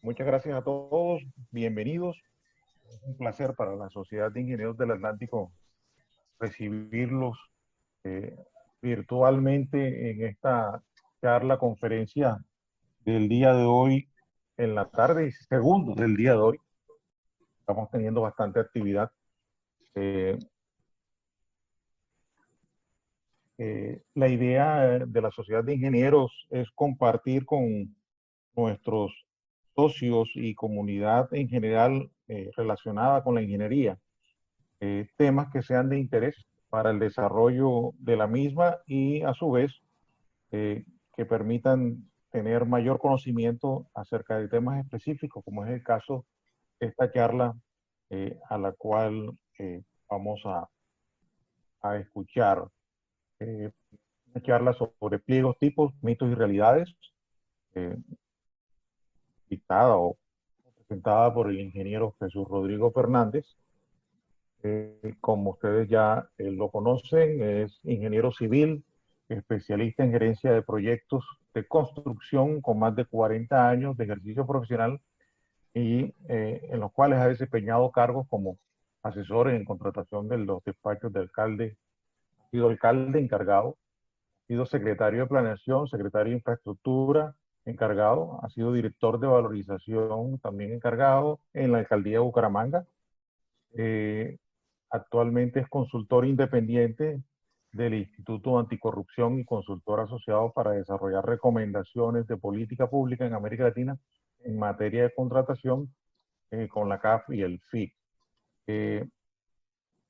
Muchas gracias a todos, bienvenidos. Es un placer para la Sociedad de Ingenieros del Atlántico recibirlos eh, virtualmente en esta charla, conferencia del día de hoy en la tarde, segundo del día de hoy. Estamos teniendo bastante actividad. Eh, la idea de la Sociedad de Ingenieros es compartir con nuestros socios y comunidad en general relacionada con la ingeniería temas que sean de interés para el desarrollo de la misma y a su vez que permitan tener mayor conocimiento acerca de temas específicos, como es el caso de esta charla a la cual vamos a escuchar. Eh, una charla sobre pliegos, tipos, mitos y realidades, eh, dictada o presentada por el ingeniero Jesús Rodrigo Fernández. Como ustedes ya lo conocen, es ingeniero civil, especialista en gerencia de proyectos de construcción con más de 40 años de ejercicio profesional y en los cuales ha desempeñado cargos como asesor en contratación de los despachos de alcalde, ha sido alcalde encargado, ha sido secretario de planeación, secretario de infraestructura encargado, ha sido director de valorización también encargado en la alcaldía de Bucaramanga. Eh, Actualmente es consultor independiente del Instituto Anticorrupción y consultor asociado para desarrollar recomendaciones de política pública en América Latina en materia de contratación con la CAF y el FIC.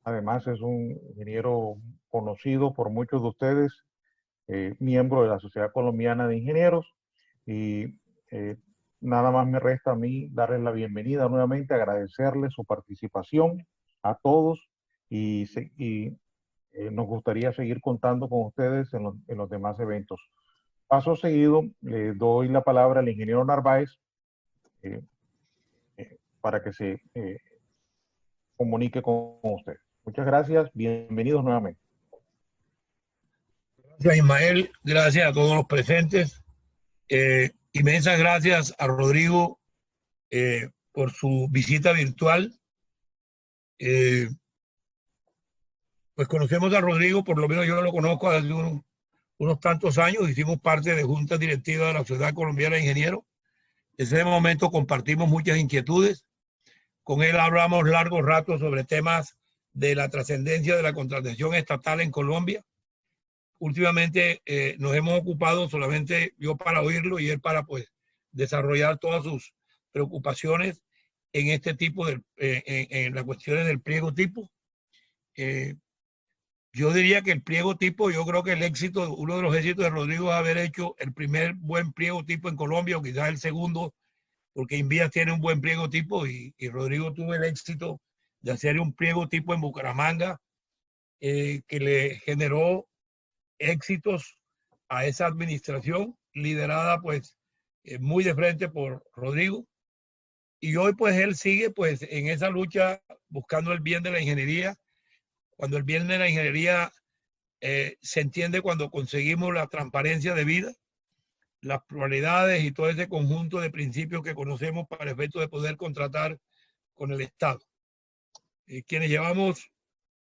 Además es un ingeniero conocido por muchos de ustedes, miembro de la Sociedad Colombiana de Ingenieros, y nada más me resta a mí darles la bienvenida nuevamente, agradecerles su participación a todos y nos gustaría seguir contando con ustedes en los demás eventos. Paso seguido, le doy la palabra al ingeniero Narváez eh, para que se comunique con usted. Muchas gracias, bienvenidos nuevamente. Gracias, Ismael. Gracias a todos los presentes. Inmensas gracias a Rodrigo por su visita virtual. Pues conocemos a Rodrigo, por lo menos yo lo conozco hace unos tantos años. Hicimos parte de junta directiva de la Sociedad Colombiana de Ingenieros. En ese momento compartimos muchas inquietudes. Con él hablamos largos ratos sobre temas de la trascendencia de la contratación estatal en Colombia. Últimamente nos hemos ocupado solamente yo para oírlo y él para pues desarrollar todas sus preocupaciones en este tipo de en las cuestiones del pliego tipo. Yo diría que el pliego tipo, yo creo que el éxito, uno de los éxitos de Rodrigo es haber hecho el primer buen pliego tipo en Colombia, o quizás el segundo, porque Invías tiene un buen pliego tipo y Rodrigo tuvo el éxito de hacer un pliego tipo en Bucaramanga que le generó éxitos a esa administración liderada pues muy de frente por Rodrigo. Y hoy pues él sigue pues en esa lucha buscando el bien de la ingeniería, cuando el bien de la ingeniería se entiende cuando conseguimos la transparencia de vida, las pluralidades y todo ese conjunto de principios que conocemos para efecto de poder contratar con el Estado. Quienes llevamos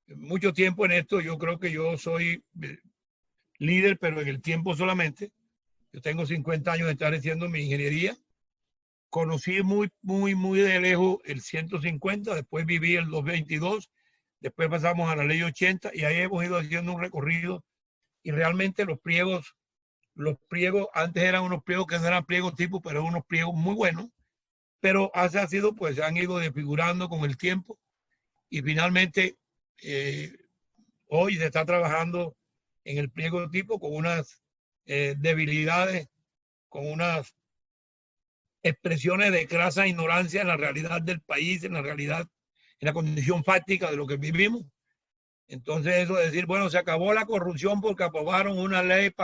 mucho tiempo en esto, yo creo que yo soy líder, pero en el tiempo solamente. Yo tengo 50 años de estar haciendo mi ingeniería. Conocí muy de lejos el 150, después viví el 222, después pasamos a la ley 80 y ahí hemos ido haciendo un recorrido y realmente los pliegos antes eran unos pliegos que no eran pliegos tipo, pero unos pliegos muy buenos, pero ha sido pues han ido desfigurando con el tiempo y finalmente hoy se está trabajando en el pliego tipo con unas debilidades, con unas expresiones de crasa ignorancia en la realidad del país, en la realidad, en la condición fáctica de lo que vivimos. Entonces eso de decir, bueno, se acabó la corrupción porque aprobaron una ley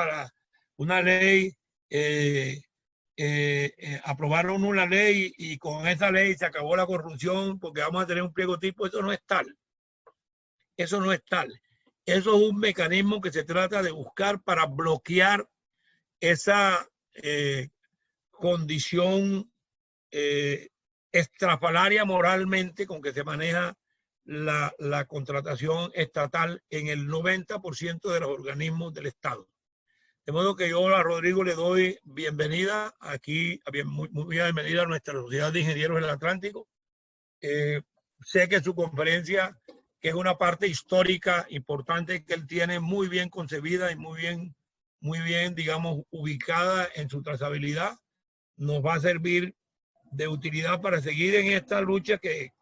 aprobaron una ley y con esa ley se acabó la corrupción porque vamos a tener un pliego tipo, eso no es tal. Eso no es tal. Eso es un mecanismo que se trata de buscar para bloquear esa condición estrafalaria moralmente con que se maneja la contratación estatal en el 90% de los organismos del Estado. De modo que yo a Rodrigo le doy bienvenida aquí, muy bienvenida a nuestra Sociedad de Ingenieros del Atlántico. Sé que su conferencia, que es una parte histórica importante que él tiene muy bien concebida y muy bien, digamos, ubicada en su trazabilidad, nos va a servir de utilidad para seguir en esta lucha que,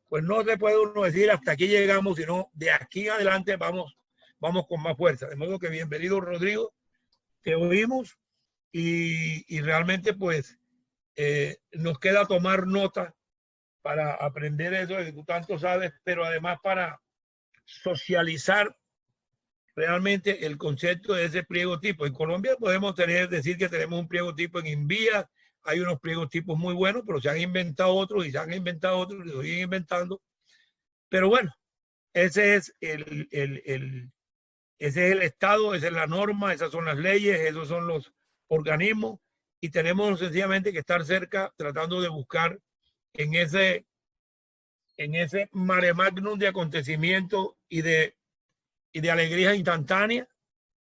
pues no se puede uno decir hasta aquí llegamos, sino de aquí adelante vamos con más fuerza. De modo que bienvenido, Rodrigo, te oímos y realmente pues nos queda tomar nota para aprender eso que tú tanto sabes, pero además para socializar realmente el concepto de ese pliego tipo. En Colombia podemos decir que tenemos un pliego tipo en Invías, hay unos pliegos tipos muy buenos, pero se han inventado otros y se han inventado otros y se siguen inventando. Pero bueno, ese es ese es el Estado, esa es la norma, esas son las leyes, esos son los organismos y tenemos sencillamente que estar cerca tratando de buscar en ese mare magnum de acontecimientos y de alegría instantánea,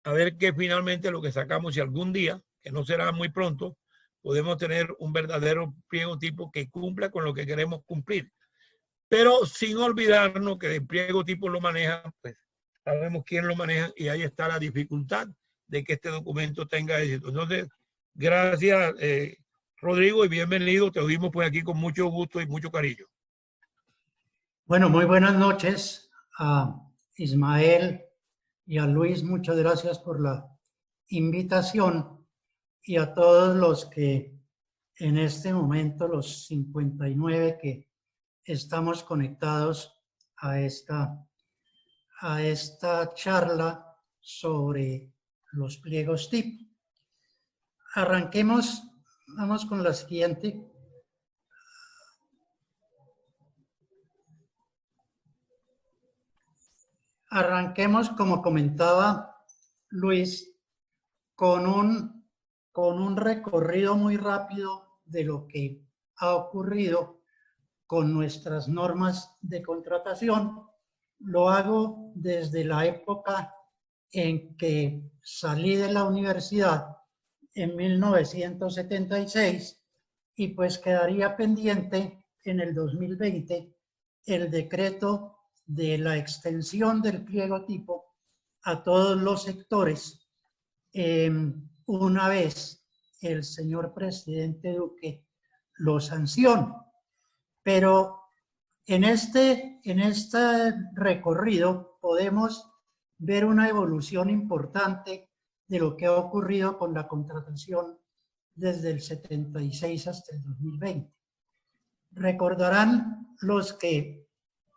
a ver qué finalmente lo que sacamos, si algún día, que no será muy pronto, podemos tener un verdadero pliego tipo que cumpla con lo que queremos cumplir. Pero sin olvidarnos que el pliego tipo lo maneja, pues sabemos quién lo maneja y ahí está la dificultad de que este documento tenga éxito. Entonces, gracias, Rodrigo, y bienvenido. Te oímos pues aquí con mucho gusto y mucho cariño. Bueno, muy buenas noches a Ismael y a Luis. Muchas gracias por la invitación y a todos los que en este momento, los 59 que estamos conectados a esta charla sobre los pliegos tipo. Arranquemos, vamos con la siguiente. Arranquemos, como comentaba Luis, con un recorrido muy rápido de lo que ha ocurrido con nuestras normas de contratación. Lo hago desde la época en que salí de la universidad en 1976 y pues quedaría pendiente en el 2020 el decreto de la extensión del pliego tipo a todos los sectores. Una vez el señor presidente Duque lo sancionó. Pero en este recorrido podemos ver una evolución importante de lo que ha ocurrido con la contratación desde el 76 hasta el 2020. Recordarán los que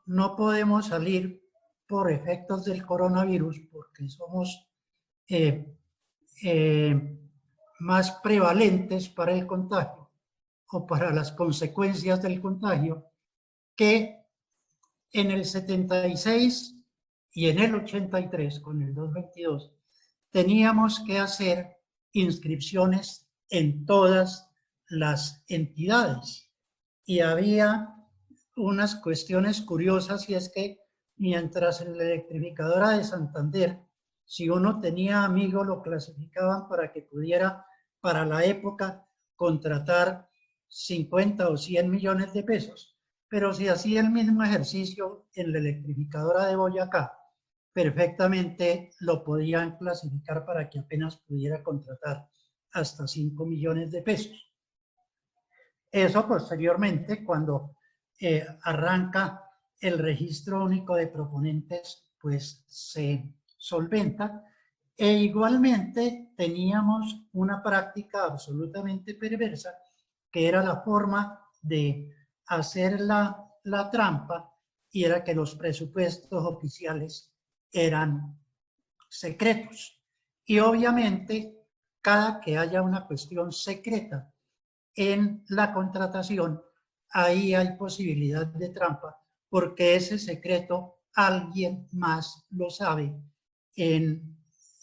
no podemos salir por efectos del coronavirus porque somos más prevalentes para el contagio o para las consecuencias del contagio, que en el 76 y en el 83, con el 222, teníamos que hacer inscripciones en todas las entidades. Y había unas cuestiones curiosas, y es que mientras en la electrificadora de Santander, si uno tenía amigos, lo clasificaban para que pudiera, para la época, contratar 50 o 100 millones de pesos. Pero si hacía el mismo ejercicio en la electrificadora de Boyacá, perfectamente lo podían clasificar para que apenas pudiera contratar hasta 5 millones de pesos. Eso posteriormente, cuando arranca el registro único de proponentes, pues se solventa. E igualmente teníamos una práctica absolutamente perversa, que era la forma de hacer la trampa, y era que los presupuestos oficiales eran secretos. Y obviamente, cada que haya una cuestión secreta en la contratación, ahí hay posibilidad de trampa, porque ese secreto alguien más lo sabe en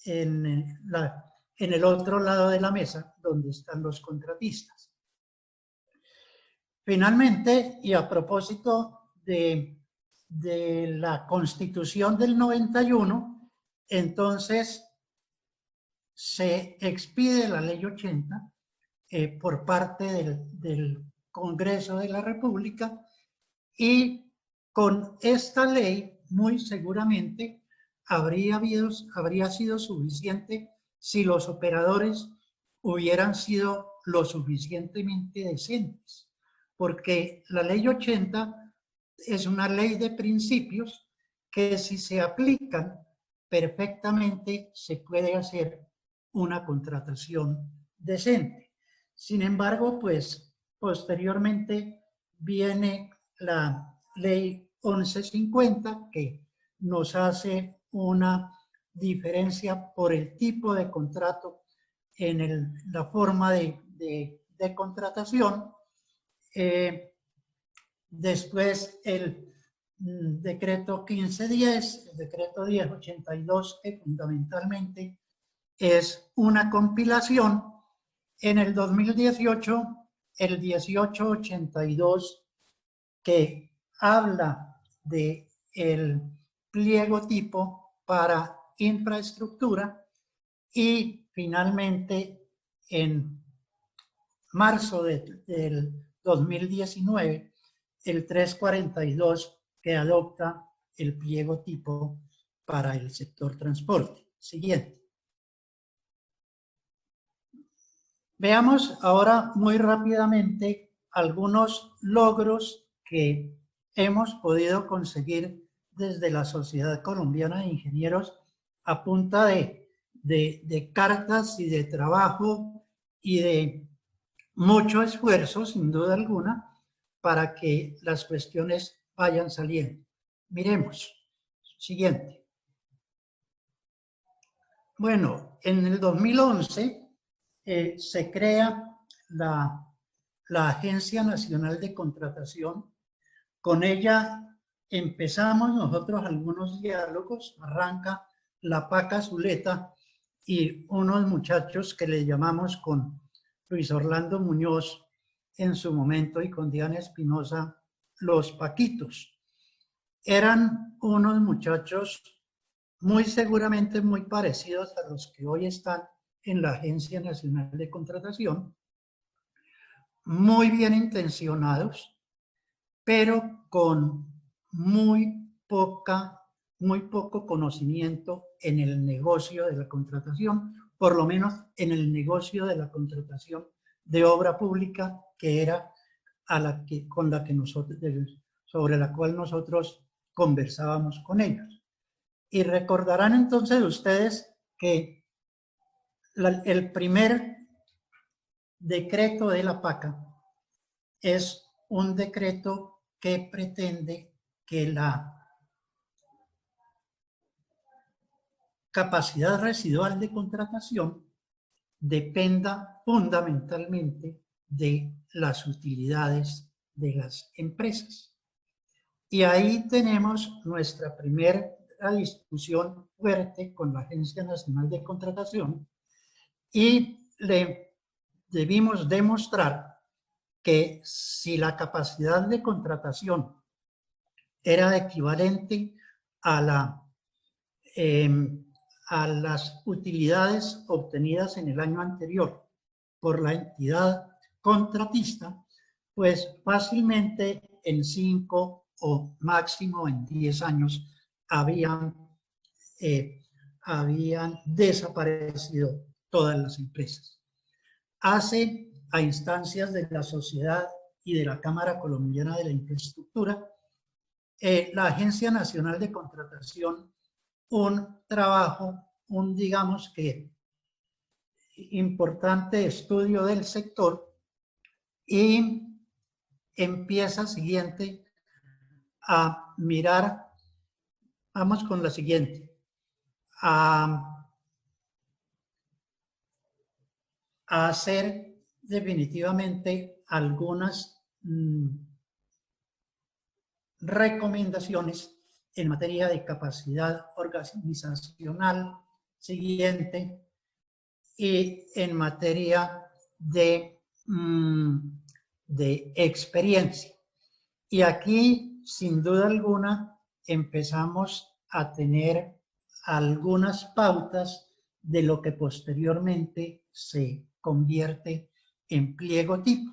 el otro lado de la mesa, donde están los contratistas. Finalmente, y a propósito de la Constitución del 91, entonces se expide la Ley 80 por parte del Congreso de la República, y con esta ley muy seguramente habría sido suficiente si los operadores hubieran sido lo suficientemente decentes, porque la Ley 80 es una ley de principios que, si se aplican perfectamente, se puede hacer una contratación decente. Sin embargo, pues posteriormente viene la Ley 1150, que nos hace una diferencia por el tipo de contrato en la forma de contratación. Después el decreto 1510, el decreto 1082, que fundamentalmente es una compilación. En el 2018, el 1882, que habla de el pliego tipo para infraestructura, y finalmente en marzo del 2019, el 342, que adopta el pliego tipo para el sector transporte. Siguiente. Veamos ahora muy rápidamente algunos logros que hemos podido conseguir desde la Sociedad Colombiana de Ingenieros a punta de cartas y de trabajo y de mucho esfuerzo, sin duda alguna, para que las cuestiones vayan saliendo. Miremos. Siguiente. Bueno, en el 2011 se crea la Agencia Nacional de Contratación. Con ella empezamos nosotros algunos diálogos. Arranca la Paca Zuleta y unos muchachos que le llamamos, con Luis Orlando Muñoz en su momento y con Diana Espinosa, los Paquitos. Eran unos muchachos muy seguramente muy parecidos a los que hoy están en la Agencia Nacional de Contratación, muy bien intencionados, pero con muy poco conocimiento en el negocio de la contratación, por lo menos en el negocio de la contratación de obra pública, que era sobre la cual nosotros conversábamos con ellos. Y recordarán entonces ustedes que el primer decreto de la PACA es un decreto que pretende que la capacidad residual de contratación dependa fundamentalmente de las utilidades de las empresas. Y ahí tenemos nuestra primera discusión fuerte con la Agencia Nacional de Contratación, y le debimos demostrar que si la capacidad de contratación era equivalente a las utilidades obtenidas en el año anterior por la entidad contratista, pues fácilmente en 5 o máximo en 10 años habían desaparecido todas las empresas. Hace, a instancias de la sociedad y de la Cámara Colombiana de la Infraestructura, la Agencia Nacional de Contratación, un trabajo, digamos que importante estudio del sector, y empieza siguiente a mirar, vamos con la siguiente, a hacer definitivamente algunas recomendaciones en materia de capacidad organizacional, siguiente, y en materia de de experiencia. Y aquí, sin duda alguna, empezamos a tener algunas pautas de lo que posteriormente se convierte en pliego tipo.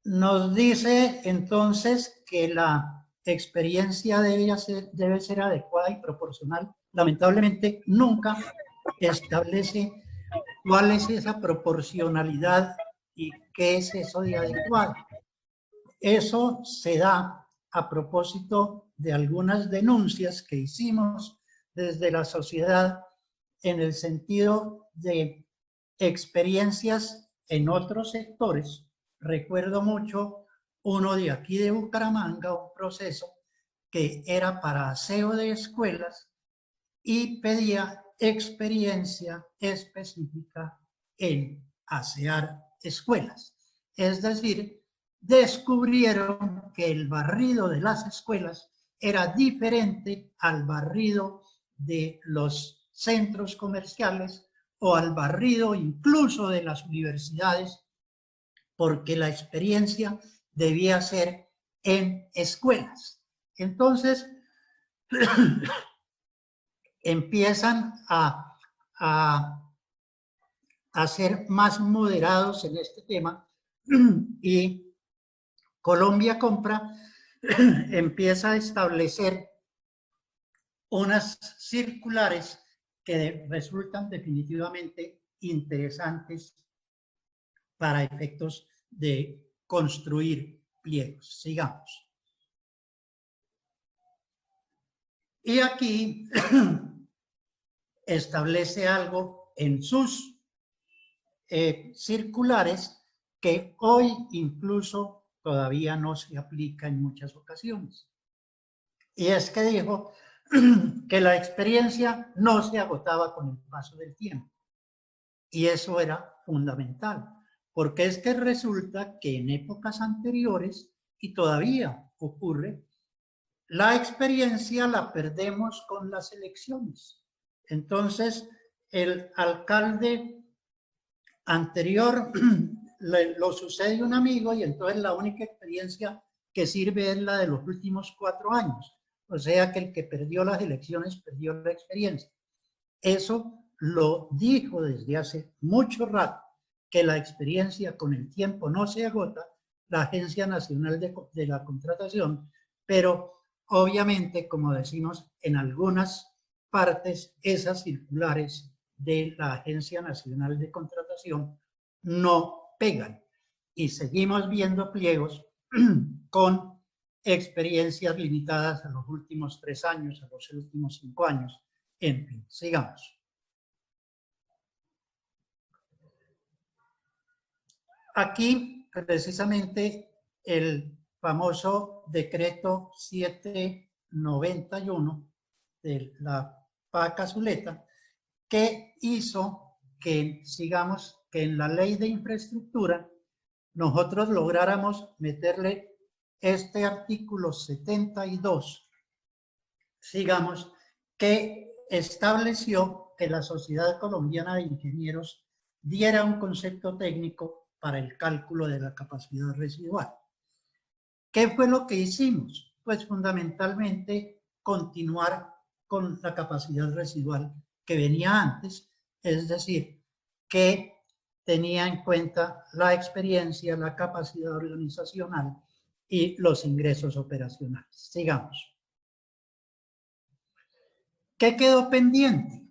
Nos dice entonces que la experiencia debe ser adecuada y proporcional. Lamentablemente nunca establece cuál es esa proporcionalidad y qué es eso de adecuado. Eso se da a propósito de algunas denuncias que hicimos desde la sociedad en el sentido de experiencias en otros sectores. Recuerdo mucho uno de aquí de Bucaramanga, un proceso que era para aseo de escuelas y pedía experiencia específica en asear escuelas. Es decir, descubrieron que el barrido de las escuelas era diferente al barrido de los centros comerciales o al barrido incluso de las universidades, porque la experiencia debía ser en escuelas. Entonces, empiezan a ser más moderados en este tema y Colombia Compra empieza a establecer unas circulares que resultan definitivamente interesantes para efectos de construir pliegos. Sigamos. Y aquí establece algo en sus circulares que hoy incluso todavía no se aplica en muchas ocasiones. Y es que dijo que la experiencia no se agotaba con el paso del tiempo. Y eso era fundamental, porque es que resulta que en épocas anteriores, y todavía ocurre, la experiencia la perdemos con las elecciones. Entonces, el alcalde anterior lo sucede un amigo y entonces la única experiencia que sirve es la de los últimos 4 años. O sea que el que perdió las elecciones perdió la experiencia. Eso lo dijo desde hace mucho rato, que la experiencia con el tiempo no se agota, la Agencia Nacional de la Contratación, pero obviamente, como decimos, en algunas partes esas circulares de la Agencia Nacional de Contratación no pegan y seguimos viendo pliegos con experiencias limitadas a los últimos 3 años, a los últimos 5 años, en fin, sigamos. Aquí, precisamente, el famoso decreto 791 de la PACA Zuleta, que hizo que, sigamos, que en la ley de infraestructura nosotros lográramos meterle este artículo 72, sigamos, que estableció que la Sociedad Colombiana de Ingenieros diera un concepto técnico para el cálculo de la capacidad residual. ¿Qué fue lo que hicimos? Pues fundamentalmente continuar con la capacidad residual que venía antes, es decir, que tenía en cuenta la experiencia, la capacidad organizacional y los ingresos operacionales. Sigamos. ¿Qué quedó pendiente?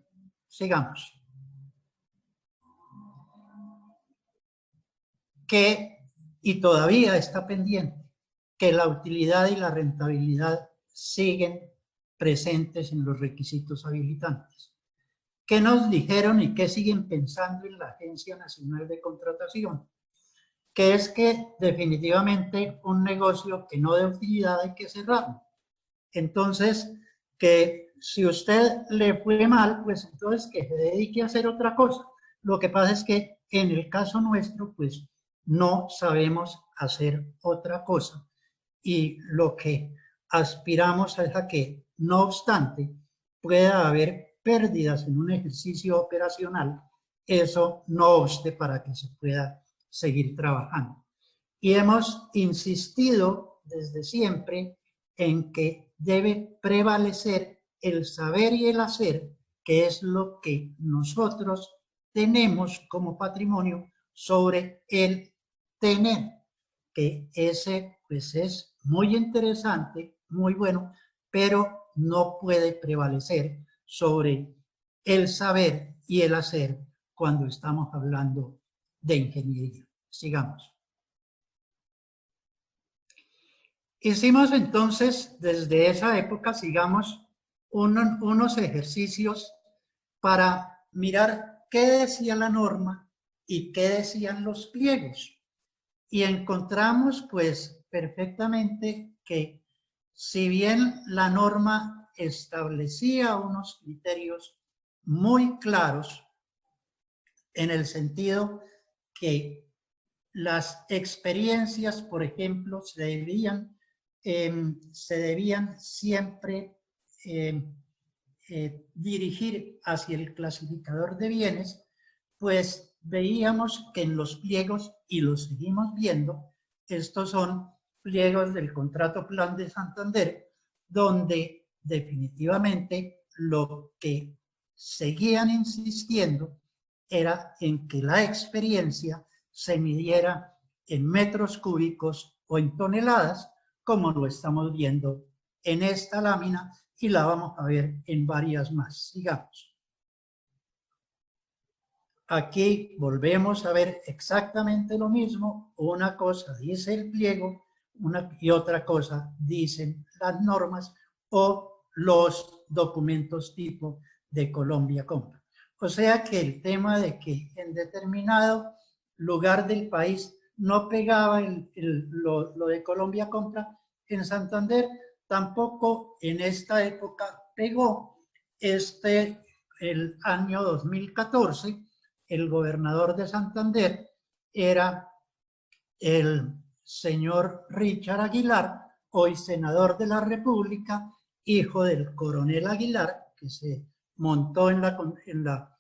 Sigamos. Y todavía está pendiente, que la utilidad y la rentabilidad siguen presentes en los requisitos habilitantes. ¿Qué nos dijeron y qué siguen pensando en la Agencia Nacional de Contratación? Que es que definitivamente un negocio que no dé utilidad hay que cerrarlo. Entonces, que si usted le fue mal, pues entonces que se dedique a hacer otra cosa. Lo que pasa es que en el caso nuestro, pues no sabemos hacer otra cosa. Y lo que aspiramos es a que, no obstante, pueda haber pérdidas en un ejercicio operacional, eso no obste para que se pueda seguir trabajando. y hemos insistido desde siempre en que debe prevalecer el saber y el hacer, que es lo que nosotros tenemos como patrimonio sobre el tener, que ese pues es muy interesante, muy bueno, pero no puede prevalecer sobre el saber y el hacer cuando estamos hablando de ingeniería. Sigamos. Hicimos entonces, desde esa época, sigamos unos ejercicios para mirar qué decía la norma y qué decían los pliegos. Y encontramos pues perfectamente que si bien la norma establecía unos criterios muy claros en el sentido que las experiencias, por ejemplo, se debían siempre dirigir hacia el clasificador de bienes, pues veíamos que en los pliegos, y los seguimos viendo, estos son pliegos del Contrato Plan de Santander, donde definitivamente lo que seguían insistiendo era en que la experiencia se midiera en metros cúbicos o en toneladas, como lo estamos viendo en esta lámina, y la vamos a ver en varias más. Sigamos. Aquí volvemos a ver exactamente lo mismo. Una cosa dice el pliego y otra cosa dicen las normas o los documentos tipo de Colombia Compra. O sea que el tema de que en determinado lugar del país no pegaba lo de Colombia Compra, en Santander tampoco en esta época pegó. El año 2014, el gobernador de Santander era el señor Richard Aguilar, hoy senador de la República, hijo del coronel Aguilar, que se montó en la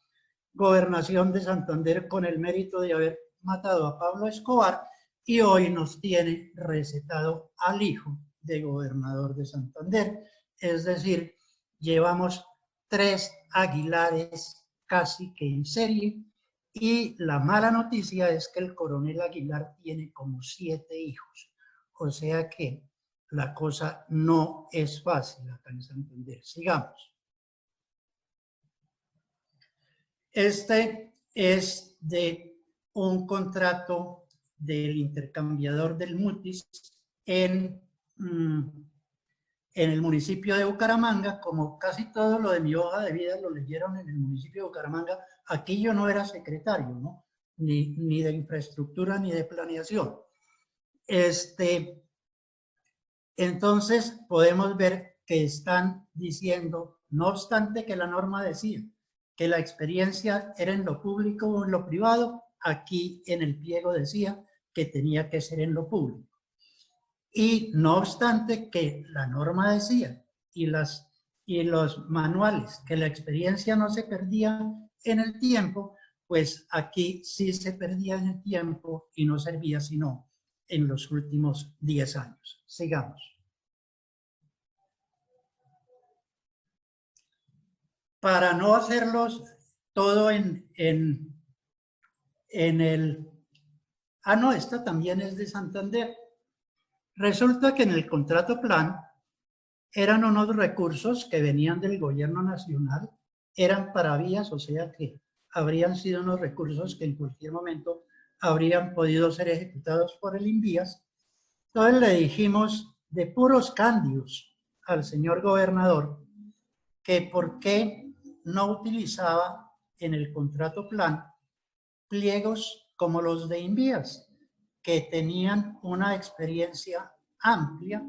gobernación de Santander con el mérito de haber matado a Pablo Escobar, y hoy nos tiene recetado al hijo de gobernador de Santander. Es decir, llevamos 3 Aguilares casi que en serie, y la mala noticia es que el coronel Aguilar tiene como 7 hijos. O sea que la cosa no es fácil acá en Santander. Sigamos. Este es de un contrato del intercambiador del Mutis en el municipio de Bucaramanga. Como casi todo lo de mi hoja de vida lo leyeron en el municipio de Bucaramanga, aquí yo no era secretario, ¿no? Ni de infraestructura ni de planeación. Entonces podemos ver que están diciendo, no obstante que la norma decía que la experiencia era en lo público o en lo privado, aquí en el pliego decía que tenía que ser en lo público. Y no obstante que la norma decía y los manuales que la experiencia no se perdía en el tiempo, pues aquí sí se perdía en el tiempo y no servía sino en los últimos 10 años. Sigamos. Para no hacerlos todo en el... Ah, no, esta también es de Santander. Resulta que en el contrato plan eran unos recursos que venían del gobierno nacional, eran para vías, o sea que habrían sido unos recursos que en cualquier momento habrían podido ser ejecutados por el INVIAS. Entonces le dijimos de puros cambios al señor gobernador que por qué no utilizaba en el contrato plan pliegos como los de INVIAS, que tenían una experiencia amplia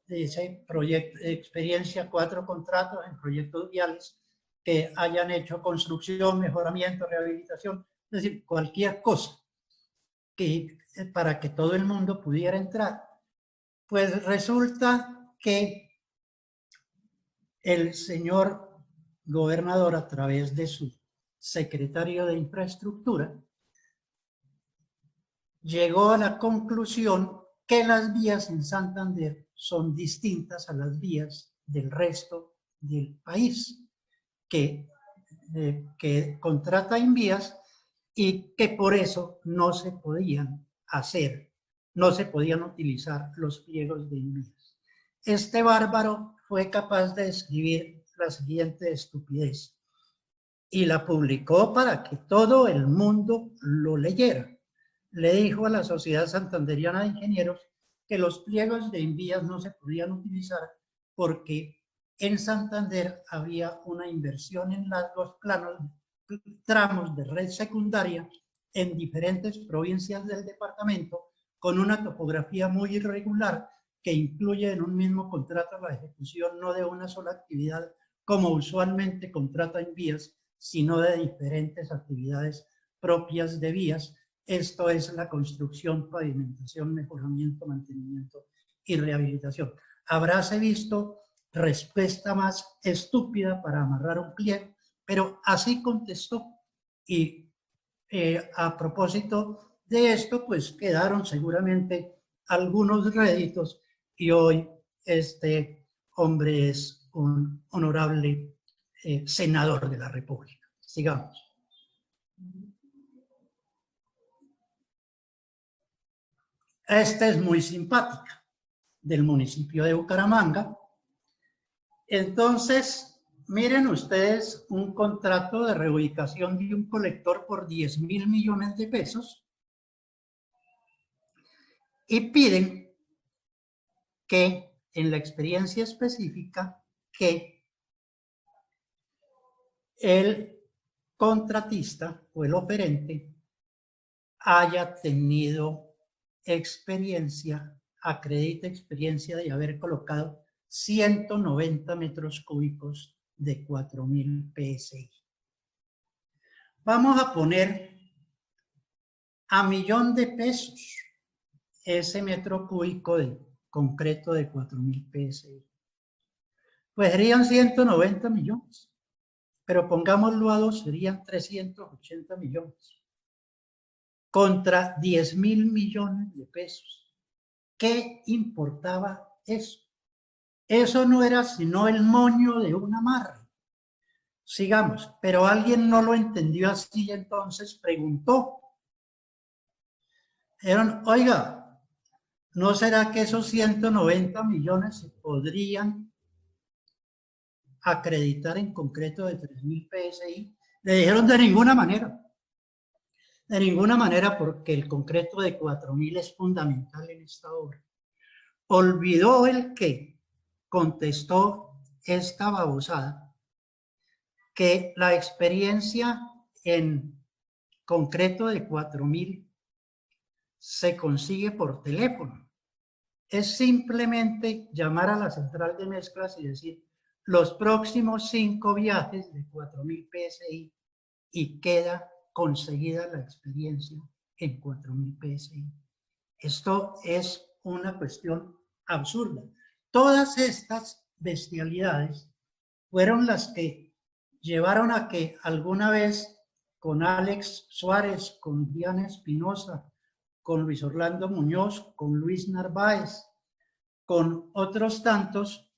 de ese proyecto, experiencia, 4 contratos en proyectos viales que hayan hecho construcción, mejoramiento, rehabilitación, es decir, cualquier cosa que, para que todo el mundo pudiera entrar. Pues resulta que el señor gobernador, a través de su secretario de infraestructura, llegó a la conclusión que las vías en Santander son distintas a las vías del resto del país, que contrata Invías y que por eso no se podían hacer, no se podían utilizar los pliegos de Invías. Este bárbaro fue capaz de escribir la siguiente estupidez y la publicó para que todo el mundo lo leyera. Le dijo a la Sociedad Santanderiana de Ingenieros que los pliegos de Invías no se podían utilizar porque en Santander había una inversión en los tramos de red secundaria en diferentes provincias del departamento con una topografía muy irregular que incluye en un mismo contrato la ejecución no de una sola actividad como usualmente contrata Invías, sino de diferentes actividades propias de vías. Esto es la construcción, pavimentación, mejoramiento, mantenimiento y rehabilitación. Habráse visto respuesta más estúpida para amarrar un pliego, pero así contestó. Y a propósito de esto, pues quedaron seguramente algunos réditos y hoy este hombre es un honorable senador de la República. Sigamos. Esta es muy simpática, del municipio de Bucaramanga. Entonces, miren ustedes un contrato de reubicación de un colector por 10.000 millones de pesos y piden que en la experiencia específica que el contratista o el oferente haya tenido experiencia, acredite experiencia de haber colocado 190 metros cúbicos de 4.000 PSI. Vamos a poner a $1.000.000 ese metro cúbico de concreto de 4.000 PSI. Pues serían 190 millones, pero pongámoslo a 2, serían 380 millones. Contra 10.000 millones de pesos. ¿Qué importaba eso? Eso no era sino el moño de un amarre. Sigamos, pero alguien no lo entendió así, entonces preguntó. Oiga, ¿no será que esos 190 millones se podrían acreditar en concreto de 3.000 PSI? Le dijeron de ninguna manera. De ninguna manera, porque el concreto de 4.000 es fundamental en esta obra. Olvidó el que contestó esta babosada, que la experiencia en concreto de 4.000 se consigue por teléfono. Es simplemente llamar a la central de mezclas y decir los próximos 5 viajes de 4.000 PSI y queda conseguida la experiencia en 4.000 PSI. Esto es una cuestión absurda. Todas estas bestialidades fueron las que llevaron a que alguna vez con Alex Suárez, con Diana Espinosa, con Luis Orlando Muñoz, con Luis Narváez, con otros tantos,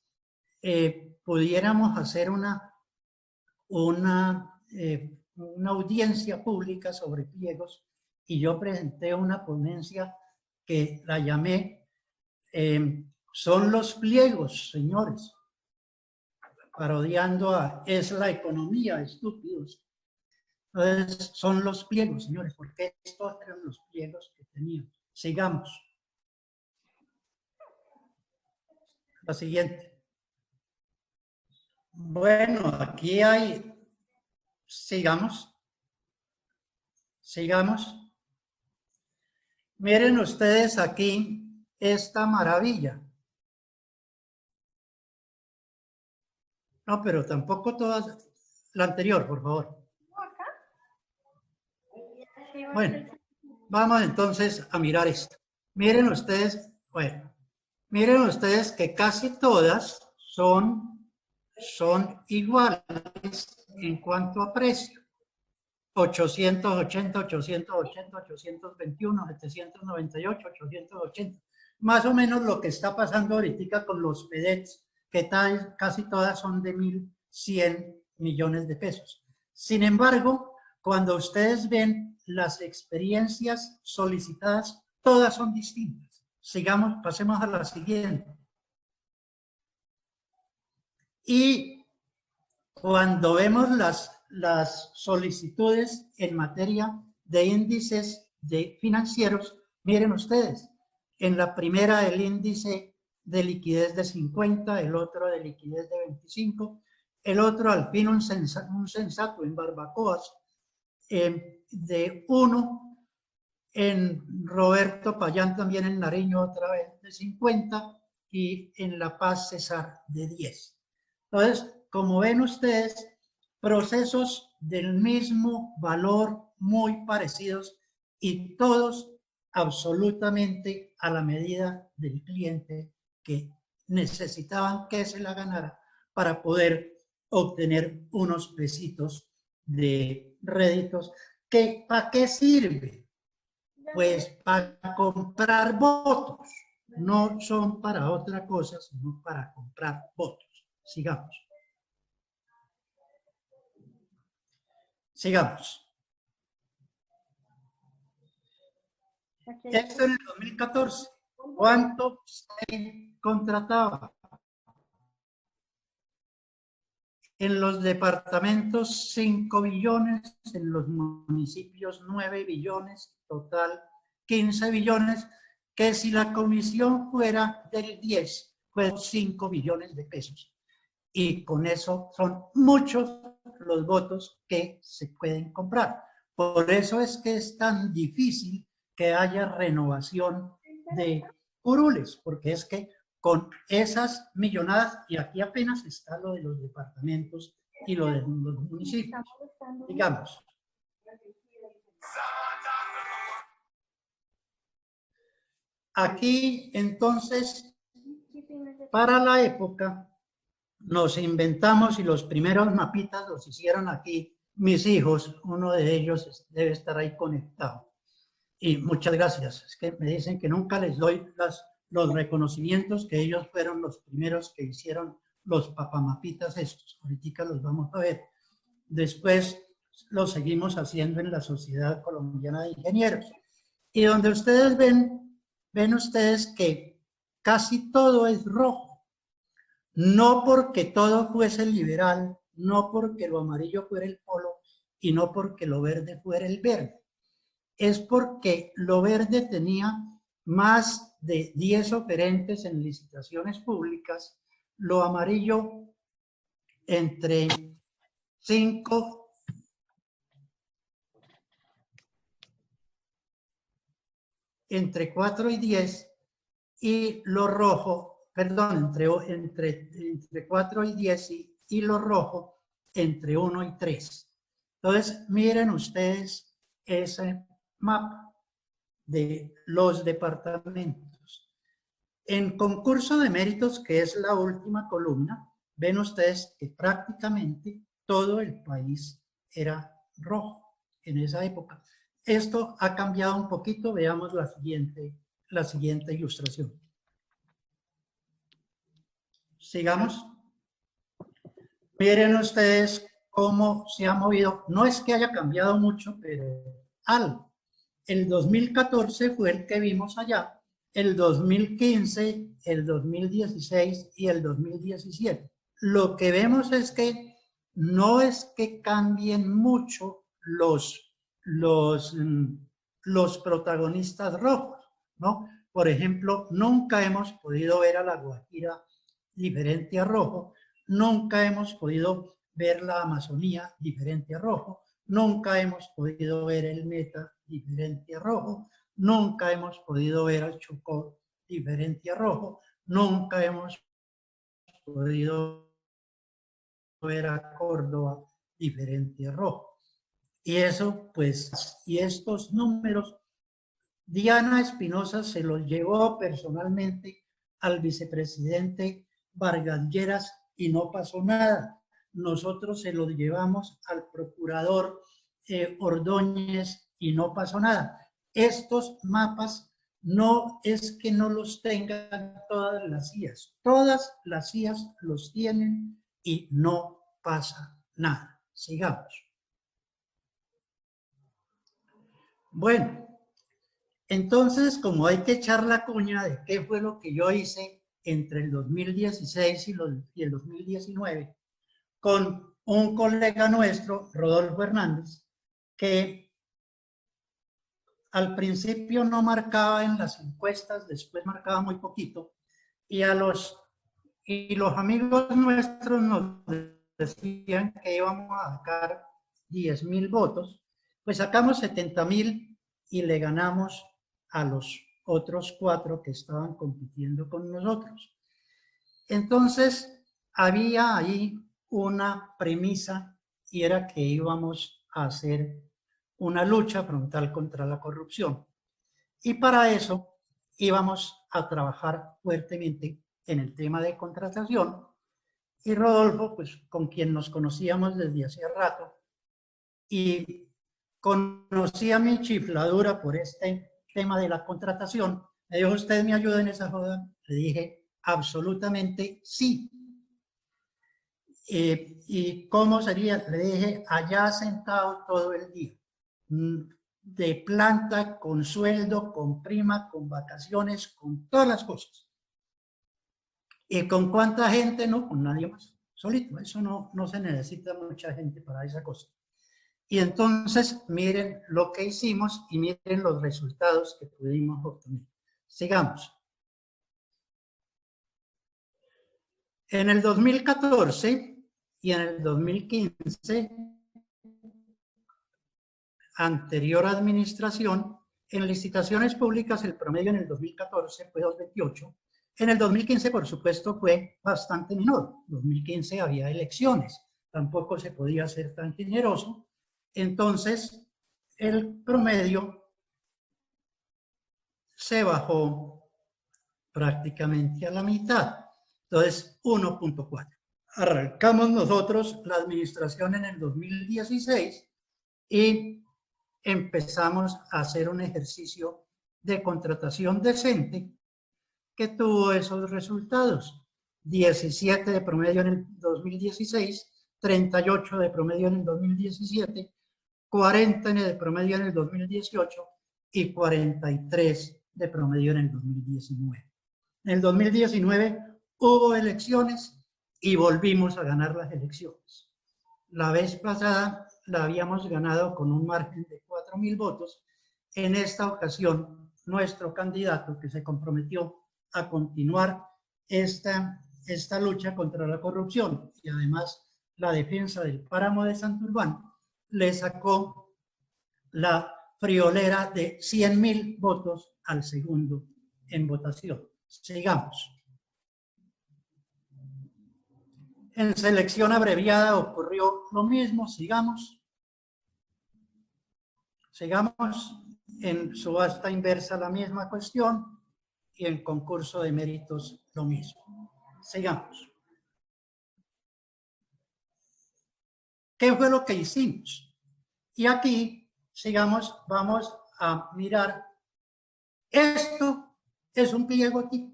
pudiéramos hacer una audiencia pública sobre pliegos y yo presenté una ponencia que la llamé son los pliegos, señores, parodiando a es la economía, estúpidos. Entonces, son los pliegos, señores, porque estos eran los pliegos que teníamos. Sigamos. La siguiente. Bueno, aquí hay... Sigamos. Sigamos. Miren ustedes aquí esta maravilla. No, pero tampoco todas. La anterior, por favor. Bueno, vamos entonces a mirar esto. Miren ustedes, bueno, miren ustedes que casi todas son iguales en cuanto a precio. 880, 880, 821, 798, 880. Más o menos lo que está pasando ahorita con los PEDETs, que casi todas son de 1.100 millones de pesos. Sin embargo, cuando ustedes ven las experiencias solicitadas, todas son distintas. Sigamos, pasemos a la siguiente. Y cuando vemos las solicitudes en materia de índices financieros, miren ustedes, en la primera el índice de liquidez de 50, el otro de liquidez de 25, el otro al fin un sensato en barbacoas de 1, en Roberto Payán también en Nariño otra vez de 50 y en La Paz Cesar de 10. Entonces, como ven ustedes, procesos del mismo valor, muy parecidos y todos absolutamente a la medida del cliente que necesitaban que se la ganara para poder obtener unos pesitos de réditos. ¿Para qué sirve? Pues para comprar votos. No son para otra cosa, sino para comprar votos. Sigamos. Sigamos. Esto en el 2014. ¿Cuánto se contrataba? En los departamentos 5 billones, en los municipios 9 billones, total 15 billones, que si la comisión fuera del 10, fueron 5 billones de pesos. Y con eso son muchos los votos que se pueden comprar. Por eso es que es tan difícil que haya renovación de curules, porque es que con esas millonadas, y aquí apenas está lo de los departamentos y lo de los municipios, digamos. Aquí, entonces, para la época, nos inventamos y los primeros mapitas los hicieron aquí mis hijos, uno de ellos debe estar ahí conectado. Y muchas gracias, es que me dicen que nunca les doy los reconocimientos, que ellos fueron los primeros que hicieron los papamapitas estos. Ahorita los vamos a ver. Después los seguimos haciendo en la Sociedad Colombiana de Ingenieros. Y donde ustedes ven ustedes que casi todo es rojo. No porque todo fuese liberal, no porque lo amarillo fuera el polo y no porque lo verde fuera el verde. Es porque lo verde tenía más de 10 oferentes en licitaciones públicas, lo amarillo entre 5 entre 4 y 10 y lo rojo, perdón, entre 4 y 10 y lo rojo entre 1 y 3. Entonces, miren ustedes ese mapa de los departamentos. En concurso de méritos, que es la última columna, ven ustedes que prácticamente todo el país era rojo en esa época. Esto ha cambiado un poquito, veamos la siguiente ilustración. Sigamos. Miren ustedes cómo se ha movido. No es que haya cambiado mucho, pero algo. El 2014 fue el que vimos allá, el 2015, el 2016 y el 2017. Lo que vemos es que no es que cambien mucho los protagonistas rojos, ¿no? Por ejemplo, nunca hemos podido ver a La Guajira diferente a rojo, nunca hemos podido ver la Amazonía diferente a rojo, nunca hemos podido ver el Meta diferente a rojo, nunca hemos podido ver al Chocó diferente a rojo, nunca hemos podido ver a Córdoba diferente a rojo. Y eso, pues, y estos números, Diana Espinosa se los llevó personalmente al vicepresidente Vargas Lleras y no pasó nada. Nosotros se los llevamos al procurador Ordóñez y no pasó nada. Estos mapas no es que no los tengan todas las CIAs los tienen y no pasa nada. Sigamos. Bueno, entonces, como hay que echar la cuña de qué fue lo que yo hice entre el 2016 y el 2019, con un colega nuestro, Rodolfo Hernández, que al principio no marcaba en las encuestas, después marcaba muy poquito, y los amigos nuestros nos decían que íbamos a sacar 10,000 votos, pues sacamos 70,000 y le ganamos a los otros 4 que estaban compitiendo con nosotros. Entonces, había ahí una premisa y era que íbamos a hacer una lucha frontal contra la corrupción. Y para eso íbamos a trabajar fuertemente en el tema de contratación. Y Rodolfo, pues con quien nos conocíamos desde hacía rato, y conocía mi chifladura por este tema de la contratación, me dijo, ¿usted me ayuda en esa joda? Le dije, absolutamente sí. ¿Y cómo sería? Le dije, allá sentado todo el día, de planta, con sueldo, con prima, con vacaciones, con todas las cosas. ¿Y con cuánta gente? No, con nadie más, solito. Eso no se necesita mucha gente para esa cosa. Y entonces miren lo que hicimos y miren los resultados que pudimos obtener. Sigamos. En el 2014 y en el 2015, anterior administración, en licitaciones públicas el promedio en el 2014 fue 2,28. En el 2015, por supuesto, fue bastante menor. En 2015 había elecciones, tampoco se podía ser tan generoso. Entonces, el promedio se bajó prácticamente a la mitad. Entonces, 1,4. Arrancamos nosotros la administración en el 2016 y empezamos a hacer un ejercicio de contratación decente que tuvo esos resultados. 17 de promedio en el 2016, 38 de promedio en el 2017, 40 de promedio en el 2018 y 43 de promedio en el 2019. En el 2019 hubo elecciones y volvimos a ganar las elecciones. La vez pasada la habíamos ganado con un margen de 4,000 votos. En esta ocasión, nuestro candidato, que se comprometió a continuar esta lucha contra la corrupción y además la defensa del páramo de Santurbán, le sacó la friolera de 100,000 votos al segundo en votación. Sigamos. En selección abreviada ocurrió lo mismo. Sigamos. Sigamos. En subasta inversa la misma cuestión y en concurso de méritos lo mismo. Sigamos. ¿Qué fue lo que hicimos? Y aquí, sigamos, vamos a mirar. Esto es un pliego tipo.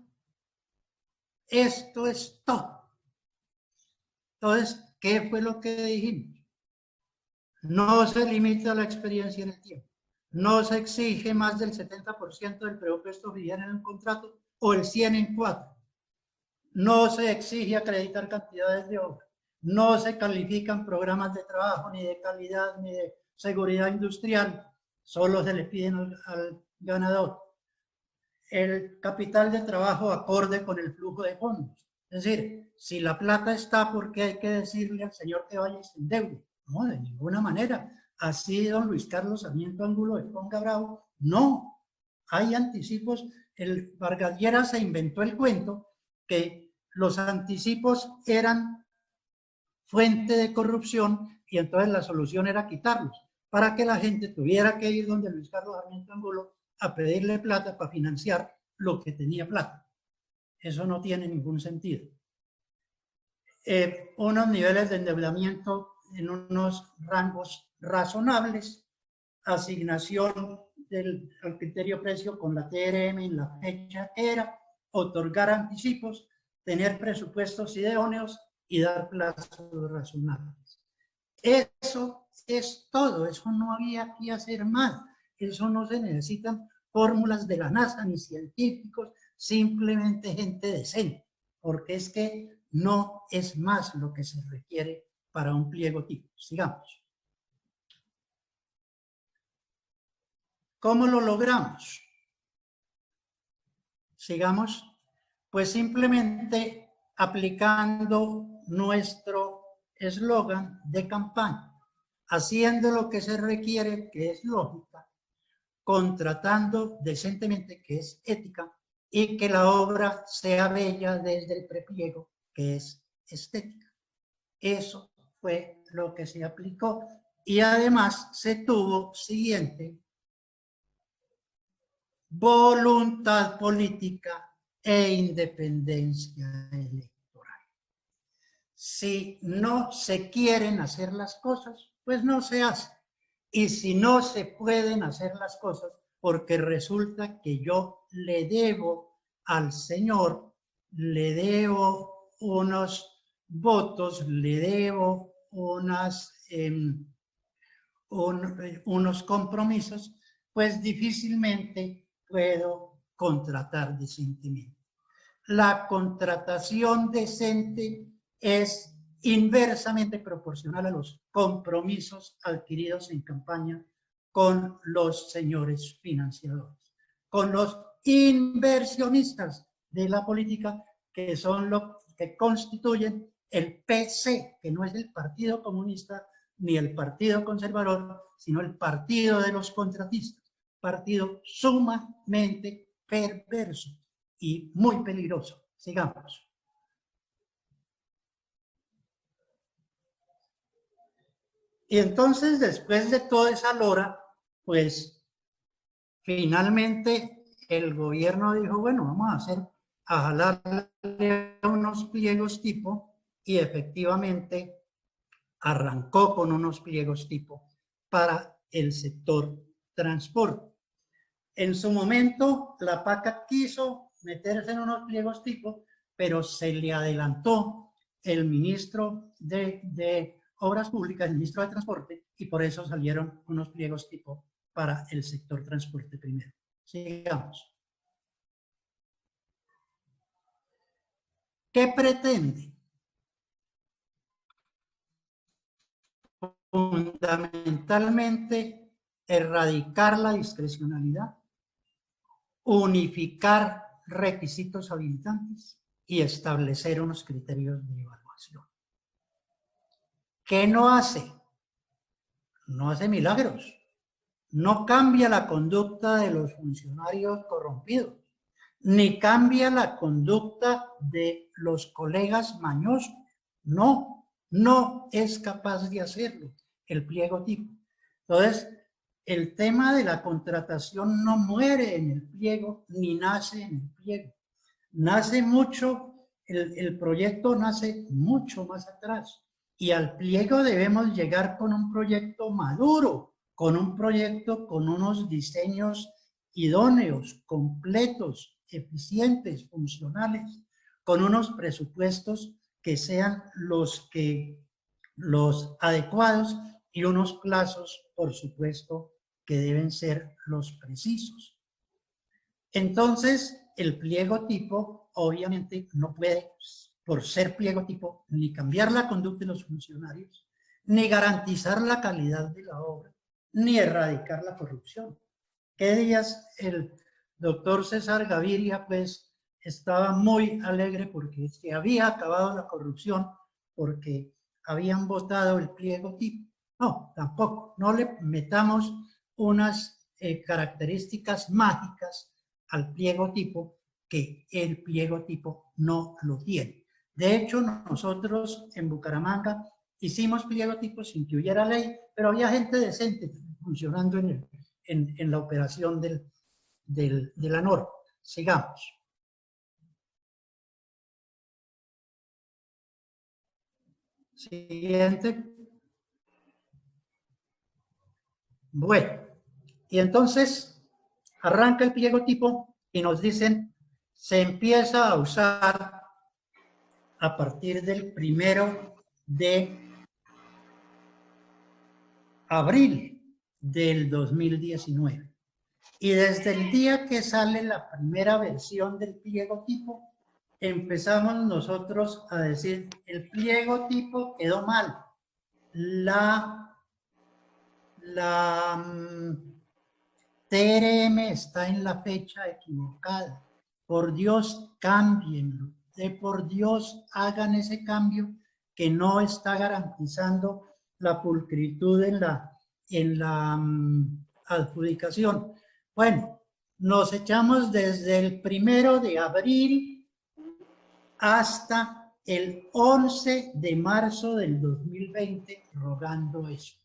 Esto es todo. Entonces, ¿qué fue lo que dijimos? No se limita la experiencia en el tiempo. No se exige más del 70% del presupuesto oficial en un contrato o el 100 en 4. No se exige acreditar cantidades de obra. No se califican programas de trabajo, ni de calidad, ni de seguridad industrial. Solo se le piden al ganador el capital de trabajo acorde con el flujo de fondos. Es decir, si la plata está, ¿por qué hay que decirle al señor que vaya y se endeude? No, de ninguna manera. Así don Luis Carlos Sarmiento Ángulo de Ponga Bravo, no. Hay anticipos. El Vargas Lleras se inventó el cuento que los anticipos eran fuente de corrupción y entonces la solución era quitarlos para que la gente tuviera que ir donde Luis Carlos Sarmiento Ángulo a pedirle plata para financiar lo que tenía plata. Eso no tiene ningún sentido. Unos niveles de endeudamiento en unos rangos razonables, asignación al criterio precio con la TRM en la fecha que era, otorgar anticipos, tener presupuestos idóneos y dar plazos razonables. Eso es todo, eso no había que hacer más, eso no se necesitan fórmulas de la NASA ni científicos, simplemente gente decente, porque es que no es más lo que se requiere para un pliego tipo. Sigamos. ¿Cómo lo logramos? Sigamos, pues simplemente aplicando nuestro eslogan de campaña, haciendo lo que se requiere, que es lógica, contratando decentemente, que es ética, y que la obra sea bella desde el prepliego, que es estética. Eso fue lo que se aplicó y además se tuvo siguiente voluntad política e independencia electoral. Si no se quieren hacer las cosas, pues no se hacen. Y si no se pueden hacer las cosas, porque resulta que yo le debo al Señor, le debo unos votos, le debo unos compromisos, pues difícilmente puedo contratar decentemente. La contratación decente es inversamente proporcional a los compromisos adquiridos en campaña con los señores financiadores, con los inversionistas de la política, que son los que constituyen el PC, que no es el Partido Comunista ni el Partido Conservador, sino el partido de los contratistas, partido sumamente perverso y muy peligroso. Sigamos. Y entonces, después de toda esa lora, pues finalmente el gobierno dijo, bueno, vamos a jalarle unos pliegos tipo, y efectivamente arrancó con unos pliegos tipo para el sector transporte. En su momento, la PACA quiso meterse en unos pliegos tipo, pero se le adelantó el ministro de Obras Públicas, el ministro de Transporte, y por eso salieron unos pliegos tipo para el sector transporte primero. Sigamos. ¿Qué pretende? Fundamentalmente, erradicar la discrecionalidad, unificar requisitos habilitantes y establecer unos criterios de evaluación. ¿Qué no hace? No hace milagros. No cambia la conducta de los funcionarios corrompidos, ni cambia la conducta de los colegas mañosos. No, no es capaz de hacerlo el pliego tipo. Entonces, el tema de la contratación no muere en el pliego, ni nace en el pliego. Nace mucho, el proyecto nace mucho más atrás. Y al pliego debemos llegar con un proyecto maduro, con un proyecto con unos diseños idóneos, completos, eficientes, funcionales, con unos presupuestos que sean los adecuados y unos plazos, por supuesto, que deben ser los precisos. Entonces, el pliego tipo obviamente no puede, por ser pliego tipo, ni cambiar la conducta de los funcionarios, ni garantizar la calidad de la obra, ni erradicar la corrupción. ¿Qué días el doctor César Gaviria, pues, estaba muy alegre porque se había acabado la corrupción, porque habían votado el pliego tipo? No, tampoco. No le metamos unas características mágicas al pliego tipo, que el pliego tipo no lo tiene. De hecho, nosotros en Bucaramanga hicimos pliego tipo sin que hubiera ley, pero había gente decente funcionando en la operación de la norma. Sigamos. Siguiente. Bueno, y entonces arranca el pliego tipo y nos dicen, se empieza a usar a partir del 1 de abril del 2019. Y desde el día que sale la primera versión del pliego tipo, empezamos nosotros a decir, el pliego tipo quedó mal. La TRM está en la fecha equivocada. Por Dios, cámbienlo. Por Dios, hagan ese cambio que no está garantizando la pulcritud en la adjudicación. Bueno, nos echamos desde el 1 de abril hasta el 11 de marzo del 2020 rogando eso.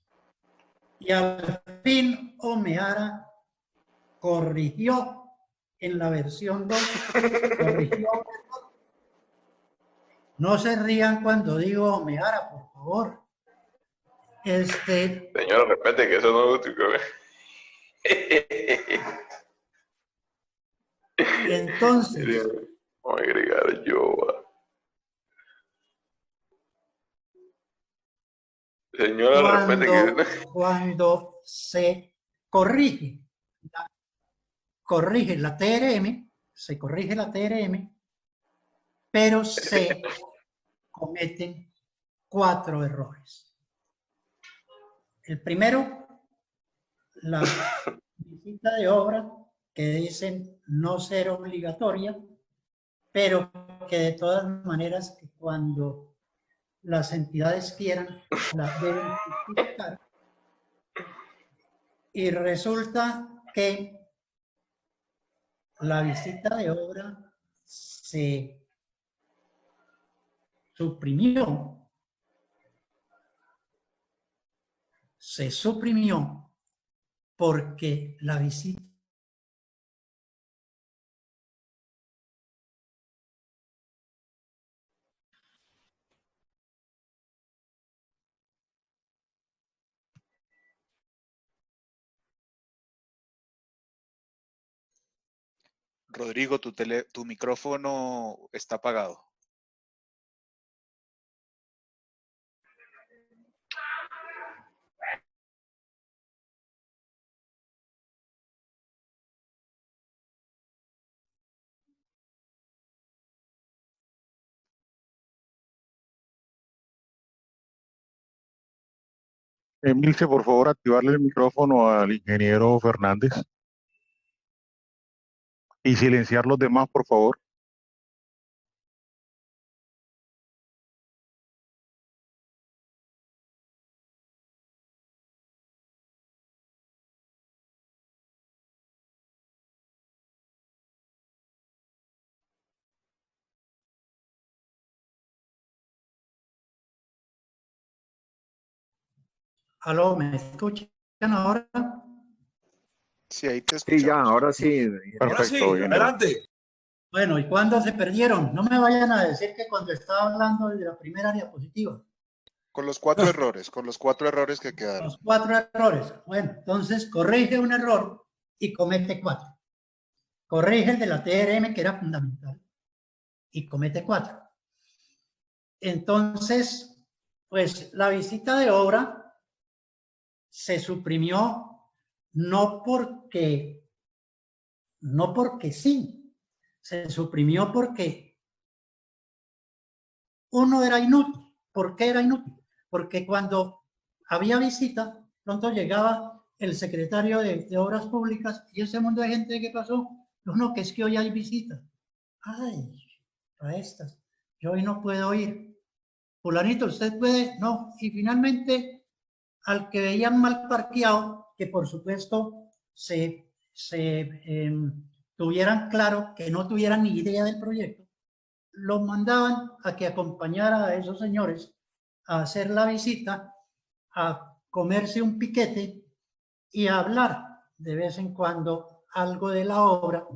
Y al fin Omeara corrigió en la versión 2, corrigió. No se rían cuando digo Omeara, por favor. Señor, respete que eso no es útil. Entonces, voy a agregar yo. Señora, respete que... Cuando se corrige la TRM, se corrige la TRM, pero se cometen 4 errores. El primero, la visita de obra, que dicen no ser obligatoria, pero que de todas maneras que cuando las entidades quieran la deben justificar. Y resulta que la visita de obra se suprimió porque la visita Rodrigo, tu micrófono está apagado. Emilce, por favor, activarle el micrófono al ingeniero Fernández y silenciar los demás, por favor. ¿Aló? ¿Me escuchan ahora? Sí, ahí te escuchamos. Sí, ya, ahora sí. Perfecto, sí, adelante. Bueno, ¿y cuándo se perdieron? No me vayan a decir que cuando estaba hablando de la primera diapositiva. Con los 4 errores, con los 4 errores que quedaron. Los 4 errores. Bueno, entonces corrige un error y comete 4. Corrige el de la TRM, que era fundamental, y comete 4. Entonces, pues la visita de obra se suprimió no porque sí, se suprimió porque uno era inútil. ¿Por qué era inútil? Porque cuando había visita, pronto llegaba el secretario de Obras Públicas y ese mundo de gente, ¿qué pasó? No, que es que hoy hay visita. Ay, a estas, yo hoy no puedo ir. Fulanito, ¿usted puede? No. Y finalmente, al que veían mal parqueado, que por supuesto tuvieran claro que no tuvieran ni idea del proyecto, los mandaban a que acompañara a esos señores a hacer la visita, a comerse un piquete y a hablar de vez en cuando algo de la obra,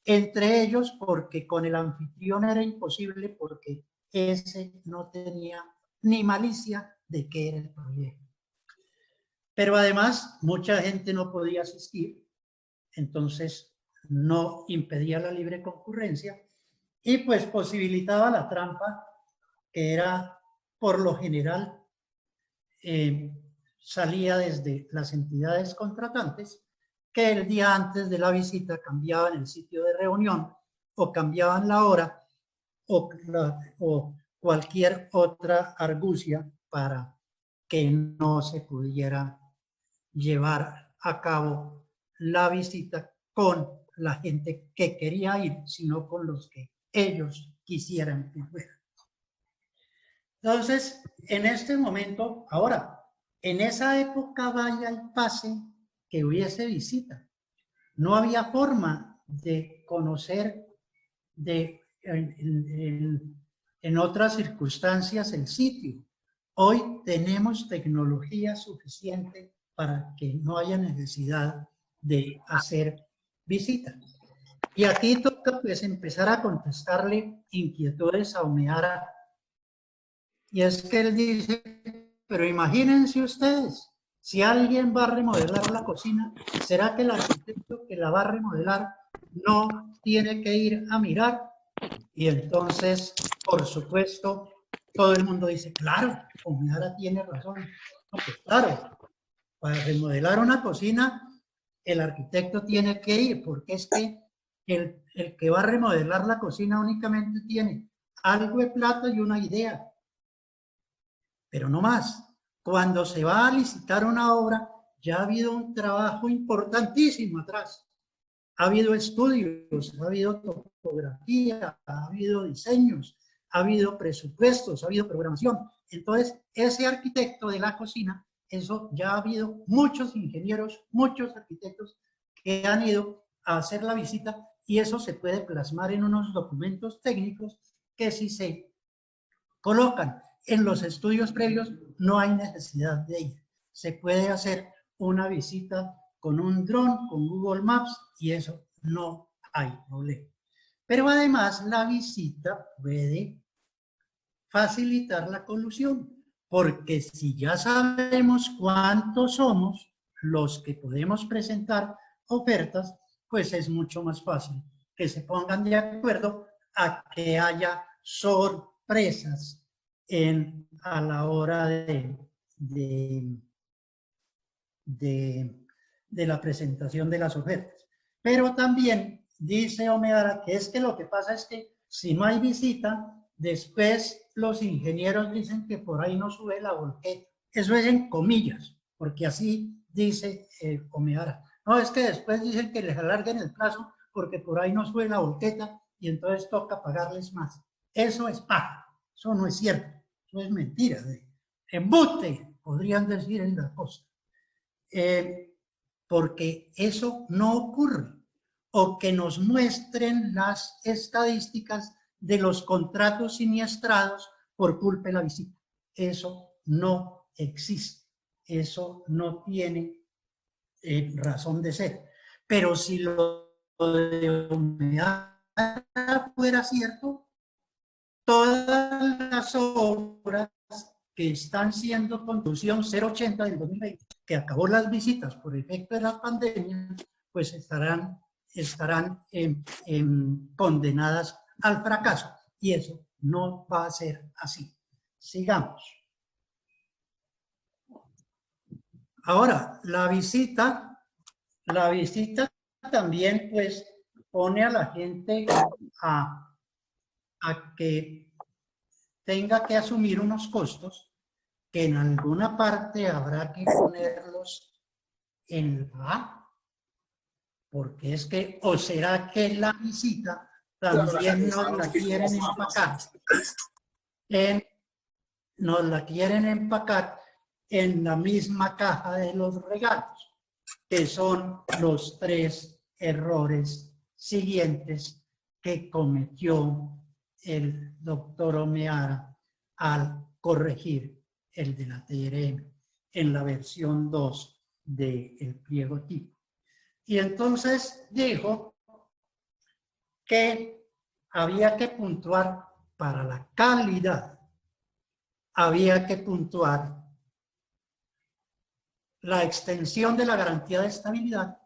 entre ellos porque con el anfitrión era imposible porque ese no tenía ni malicia de qué era el proyecto. Pero además mucha gente no podía asistir, entonces no impedía la libre concurrencia y pues posibilitaba la trampa, que era por lo general salía desde las entidades contratantes, que el día antes de la visita cambiaban el sitio de reunión o cambiaban la hora o cualquier otra argucia para que no se pudiera llevar a cabo la visita con la gente que quería ir, sino con los que ellos quisieran que fuera. Entonces, en este momento, ahora, en esa época vaya y pase que hubiese visita. No había forma de conocer en otras circunstancias el sitio. Hoy tenemos tecnología suficiente para que no haya necesidad de hacer visitas. Y aquí toca pues empezar a contestarle inquietudes a Omeara. Y es que él dice, pero imagínense ustedes, si alguien va a remodelar la cocina, ¿será que el arquitecto que la va a remodelar no tiene que ir a mirar? Y entonces, por supuesto, todo el mundo dice, claro, Omeara tiene razón. No, pues claro, para remodelar una cocina, el arquitecto tiene que ir, porque es que el que va a remodelar la cocina únicamente tiene algo de plata y una idea, pero no más. Cuando se va a licitar una obra, ya ha habido un trabajo importantísimo atrás. Ha habido estudios, ha habido topografía, ha habido diseños, ha habido presupuestos, ha habido programación. Entonces, ese arquitecto de la cocina, eso ya ha habido muchos ingenieros, muchos arquitectos que han ido a hacer la visita y eso se puede plasmar en unos documentos técnicos que si se colocan en los estudios previos no hay necesidad de ir. Se puede hacer una visita con un dron, con Google Maps y eso no hay problema. Pero además la visita puede facilitar la colusión, porque si ya sabemos cuántos somos los que podemos presentar ofertas, pues es mucho más fácil que se pongan de acuerdo a que haya sorpresas a la hora de la presentación de las ofertas. Pero también dice Omeara que es que lo que pasa es que si no hay visita, después los ingenieros dicen que por ahí no sube la volqueta. Eso es en comillas, porque así dice Omeara. No, es que después dicen que les alarguen el plazo porque por ahí no sube la volqueta y entonces toca pagarles más. Eso es paja, eso no es cierto, eso es mentira. Embuste, podrían decir en la costa. Porque eso no ocurre, o que nos muestren las estadísticas de los contratos siniestrados por culpa de la visita. Eso no existe, eso no tiene razón de ser. Pero si lo de humedad fuera cierto, todas las obras que están siendo Constitución 080 del 2020, que acabó las visitas por efecto de la pandemia, pues estarán condenadas al fracaso. Y eso no va a ser así. Sigamos. Ahora, la visita también pues pone a la gente a que tenga que asumir unos costos que en alguna parte habrá que ponerlos en la, porque es que, o será que la visita también nos la quieren empacar en la misma caja de los regalos, que son los 3 errores siguientes que cometió el doctor Omeara al corregir el de la TRM en la versión 2 del pliego tipo. Y entonces dijo que había que puntuar para la calidad, había que puntuar la extensión de la garantía de estabilidad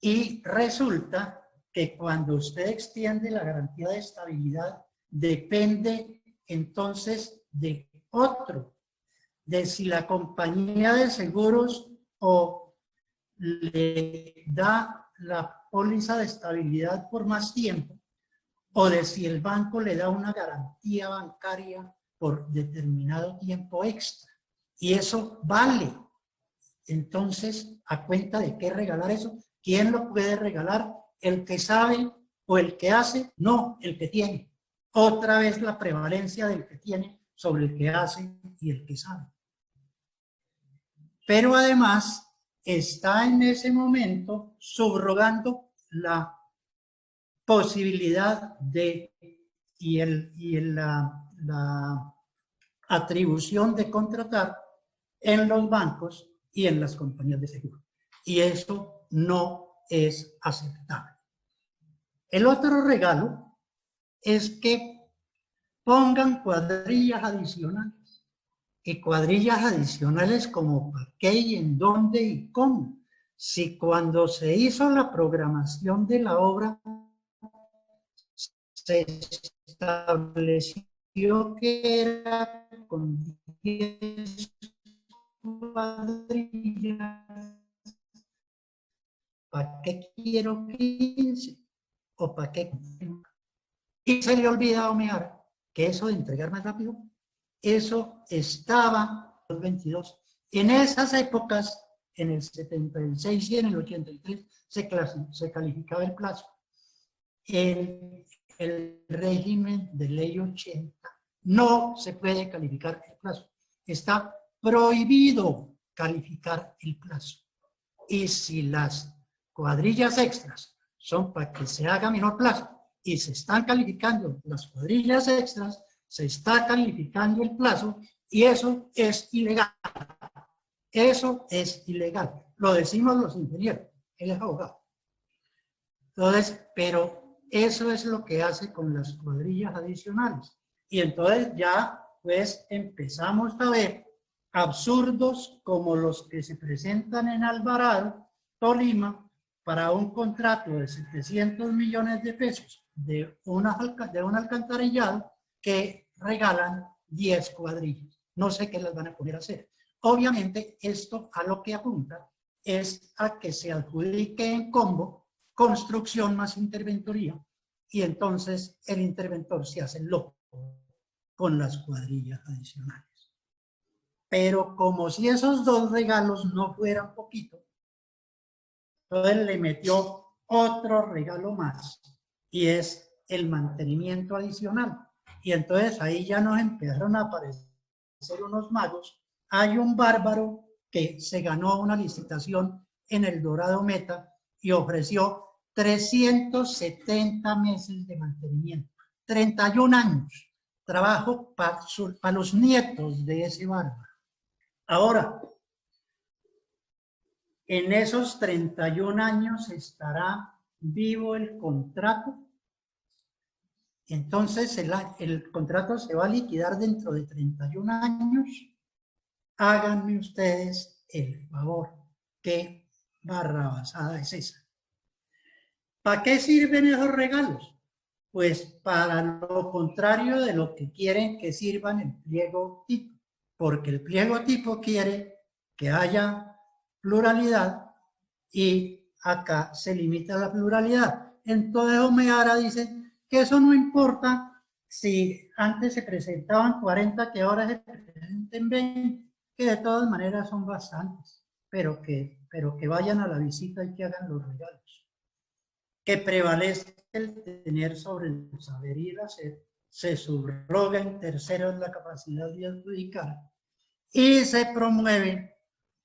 y resulta que cuando usted extiende la garantía de estabilidad depende entonces de otro, de si la compañía de seguros o le da la póliza de estabilidad por más tiempo o de si el banco le da una garantía bancaria por determinado tiempo extra. Y eso vale. Entonces, ¿a cuenta de qué regalar eso? ¿Quién lo puede regalar? ¿El que sabe o el que hace? No, el que tiene. Otra vez la prevalencia del que tiene sobre el que hace y el que sabe. Pero además está en ese momento subrogando la posibilidad de la atribución de contratar en los bancos y en las compañías de seguro. Y eso no es aceptable. El otro regalo es que pongan cuadrillas adicionales. Y cuadrillas adicionales como para qué y en dónde y cómo. Si cuando se hizo la programación de la obra se estableció que era con 10 cuadrillas, ¿para qué quiero 15? ¿O para qué? Y se le ha olvidado mirar que eso de entregar más rápido, eso estaba en los 22. En esas épocas, en el 76 y en el 83, se calificaba el plazo. El régimen de ley 80 no se puede calificar el plazo. Está prohibido calificar el plazo. Y si las cuadrillas extras son para que se haga menor plazo y se están calificando las cuadrillas extras, se está calificando el plazo y eso es ilegal. Eso es ilegal. Lo decimos los ingenieros, él es abogado. Entonces, pero eso es lo que hace con las cuadrillas adicionales. Y entonces ya pues empezamos a ver absurdos como los que se presentan en Alvarado, Tolima, para un contrato de 700 millones de pesos de un alcantarillado que regalan 10 cuadrillas. No sé qué las van a poner a hacer. Obviamente esto a lo que apunta es a que se adjudique en combo construcción más interventoría y entonces el interventor se hace loco con las cuadrillas adicionales. Pero como si esos dos regalos no fueran poquito, entonces le metió otro regalo más y es el mantenimiento adicional. Y entonces ahí ya nos empezaron a aparecer unos magos. Hay un bárbaro que se ganó una licitación en el Dorado Meta y ofreció 370 meses de mantenimiento, 31 años, trabajo para los nietos de ese bárbaro. Ahora, en esos 31 años estará vivo el contrato. Entonces el contrato se va a liquidar dentro de 31 años. Háganme ustedes el favor. ¿Qué barrabasada es esa? ¿Para qué sirven esos regalos? Pues para lo contrario de lo que quieren que sirvan el pliego tipo. Porque el pliego tipo quiere que haya pluralidad y acá se limita la pluralidad. Entonces Omeara dice que eso no importa si antes se presentaban 40, que ahora se presenten 20, que de todas maneras son bastantes, pero que vayan a la visita y que hagan los regalos. Que prevalece el tener sobre el saber y el hacer, se subroga en terceros la capacidad de adjudicar y se promueve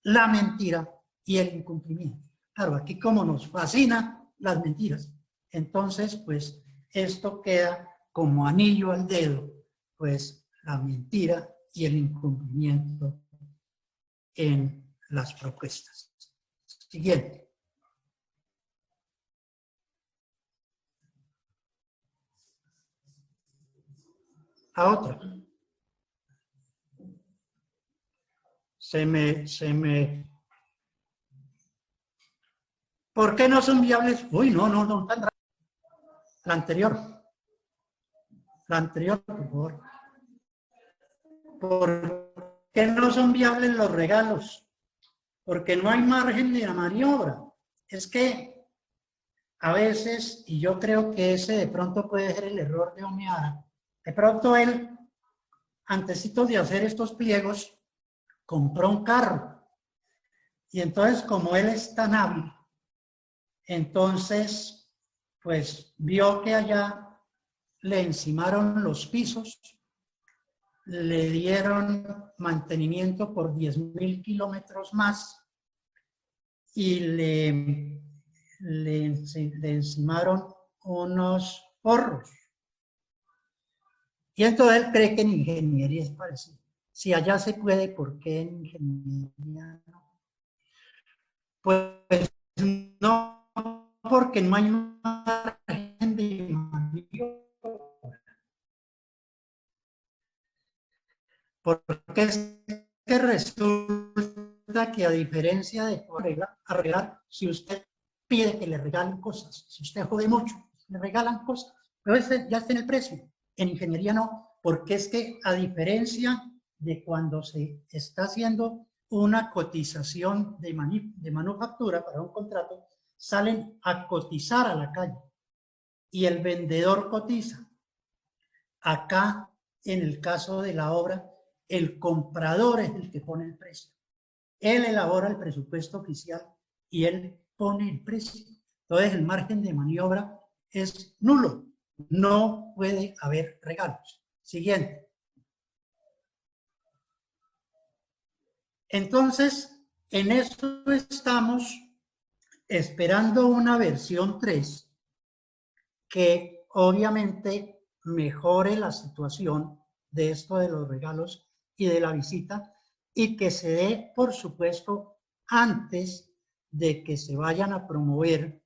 la mentira y el incumplimiento. Claro, aquí como nos fascinan las mentiras, entonces pues esto queda como anillo al dedo, pues la mentira y el incumplimiento en las propuestas. Siguiente. A otra. Se me ¿Por qué no son viables? Uy, no, tan rápido. La anterior, por favor. ¿Por qué no son viables los regalos? Porque no hay margen de maniobra. Es que a veces, y yo creo que ese de pronto puede ser el error de Omiara, de pronto él, antesito de hacer estos pliegos, compró un carro. Y entonces, como él es tan hábil, entonces, pues vio que allá le encimaron los pisos, le dieron mantenimiento por 10.000 kilómetros más y le encimaron unos porros. Y entonces él cree que en ingeniería es parecido. Si allá se puede, ¿por qué en ingeniería no? Pues no, porque no hay margen de maniobra. Porque es que resulta que a diferencia de arreglar, si usted pide que le regalen cosas, si usted jode mucho, le regalan cosas, pero ese ya está en el precio. En ingeniería no, porque es que a diferencia de cuando se está haciendo una cotización de manufactura para un contrato, salen a cotizar a la calle y el vendedor cotiza. Acá, en el caso de la obra, el comprador es el que pone el precio. Él elabora el presupuesto oficial y él pone el precio. Entonces el margen de maniobra es nulo. No puede haber regalos. Siguiente. Entonces, en esto estamos esperando una versión 3 que obviamente mejore la situación de esto de los regalos y de la visita y que se dé, por supuesto, antes de que se vayan a promover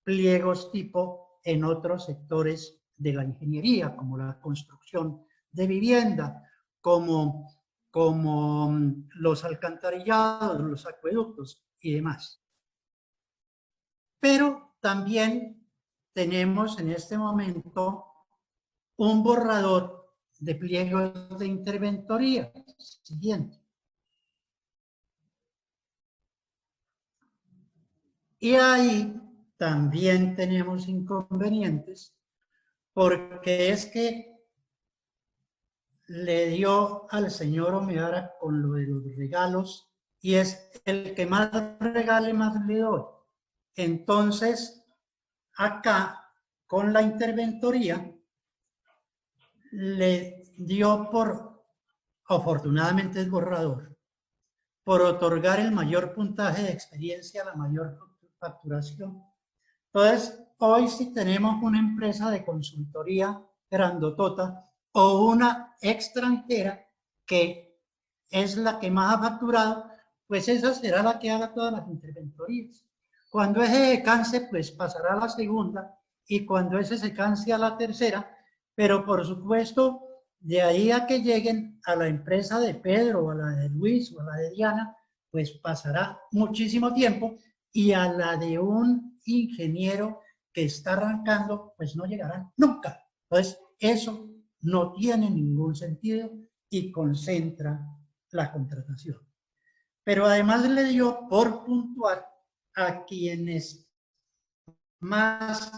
pliegos tipo en otros sectores de la ingeniería, como la construcción de vivienda, como los alcantarillados, los acueductos y demás. Pero también tenemos en este momento un borrador de pliegos de interventoría. Siguiente. Y ahí también tenemos inconvenientes porque es que le dio al señor Omiara con lo de los regalos y es el que más regale, más le doy. Entonces, acá con la interventoría le dio por, afortunadamente es borrador, por otorgar el mayor puntaje de experiencia, la mayor facturación. Entonces, hoy si tenemos una empresa de consultoría grandotota o una extranjera que es la que más ha facturado, pues esa será la que haga todas las interventorías. Cuando ese se canse, pues pasará a la segunda y cuando ese se canse a la tercera, pero por supuesto, de ahí a que lleguen a la empresa de Pedro, o a la de Luis, o a la de Diana, pues pasará muchísimo tiempo y a la de un ingeniero que está arrancando, pues no llegarán nunca. Entonces, eso no tiene ningún sentido y concentra la contratación. Pero además le dio por puntuar a quienes más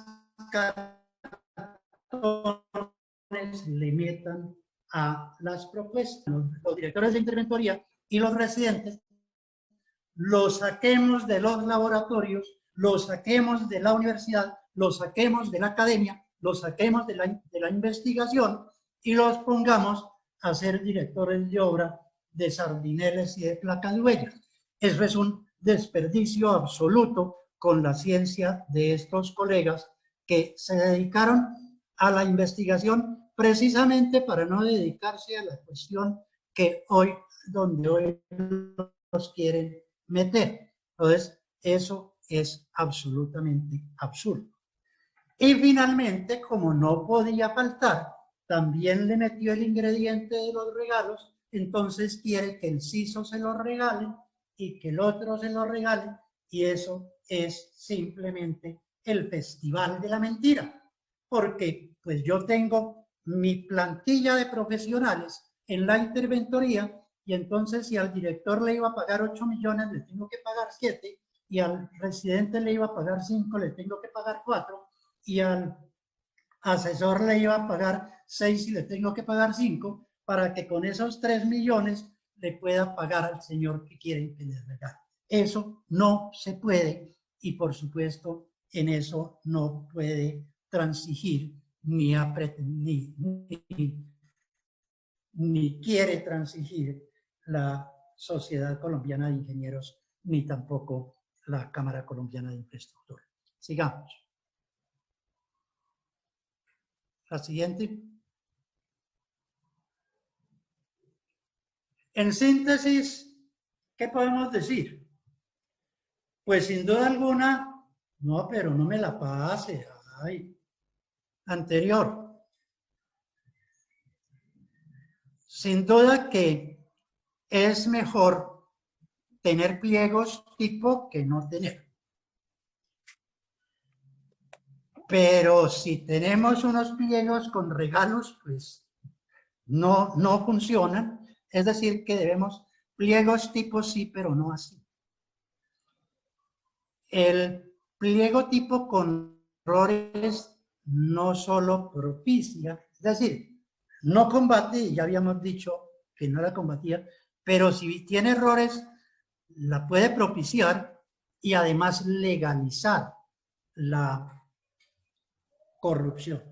le metan a las propuestas. Los directores de interventoría y los residentes los saquemos de los laboratorios, los saquemos de la universidad, los saquemos de la academia, los saquemos de la investigación y los pongamos a ser directores de obra de sardineles y de placa de huella. Eso es un desperdicio absoluto con la ciencia de estos colegas que se dedicaron a la investigación precisamente para no dedicarse a la cuestión que hoy, donde hoy nos quieren meter. Entonces, eso es absolutamente absurdo. Y finalmente, como no podía faltar, también le metió el ingrediente de los regalos, entonces quiere que el CISO se lo regale y que el otro se lo regale, y eso es simplemente el festival de la mentira, porque pues yo tengo mi plantilla de profesionales en la interventoría y entonces si al director le iba a pagar 8 millones, le tengo que pagar 7, y al residente le iba a pagar 5, le tengo que pagar 4, y al asesor le iba a pagar 6 y le tengo que pagar 5, para que con esos 3 millones le pueda pagar al señor que quiere que le regale. Eso no se puede y por supuesto en eso no puede transigir ni quiere transigir la Sociedad Colombiana de Ingenieros, ni tampoco la Cámara Colombiana de Infraestructura. Sigamos. La siguiente. En síntesis, ¿qué podemos decir? Pues sin duda alguna, no, pero no me la pase. Ay. Anterior. Sin duda que es mejor tener pliegos tipo que no tener. Pero si tenemos unos pliegos con regalos, pues no funcionan. Es decir, que debemos pliegos tipo sí, pero no así. El pliego tipo con errores no solo propicia, es decir, no combate, y ya habíamos dicho que no la combatía, pero si tiene errores, la puede propiciar y además legalizar la corrupción.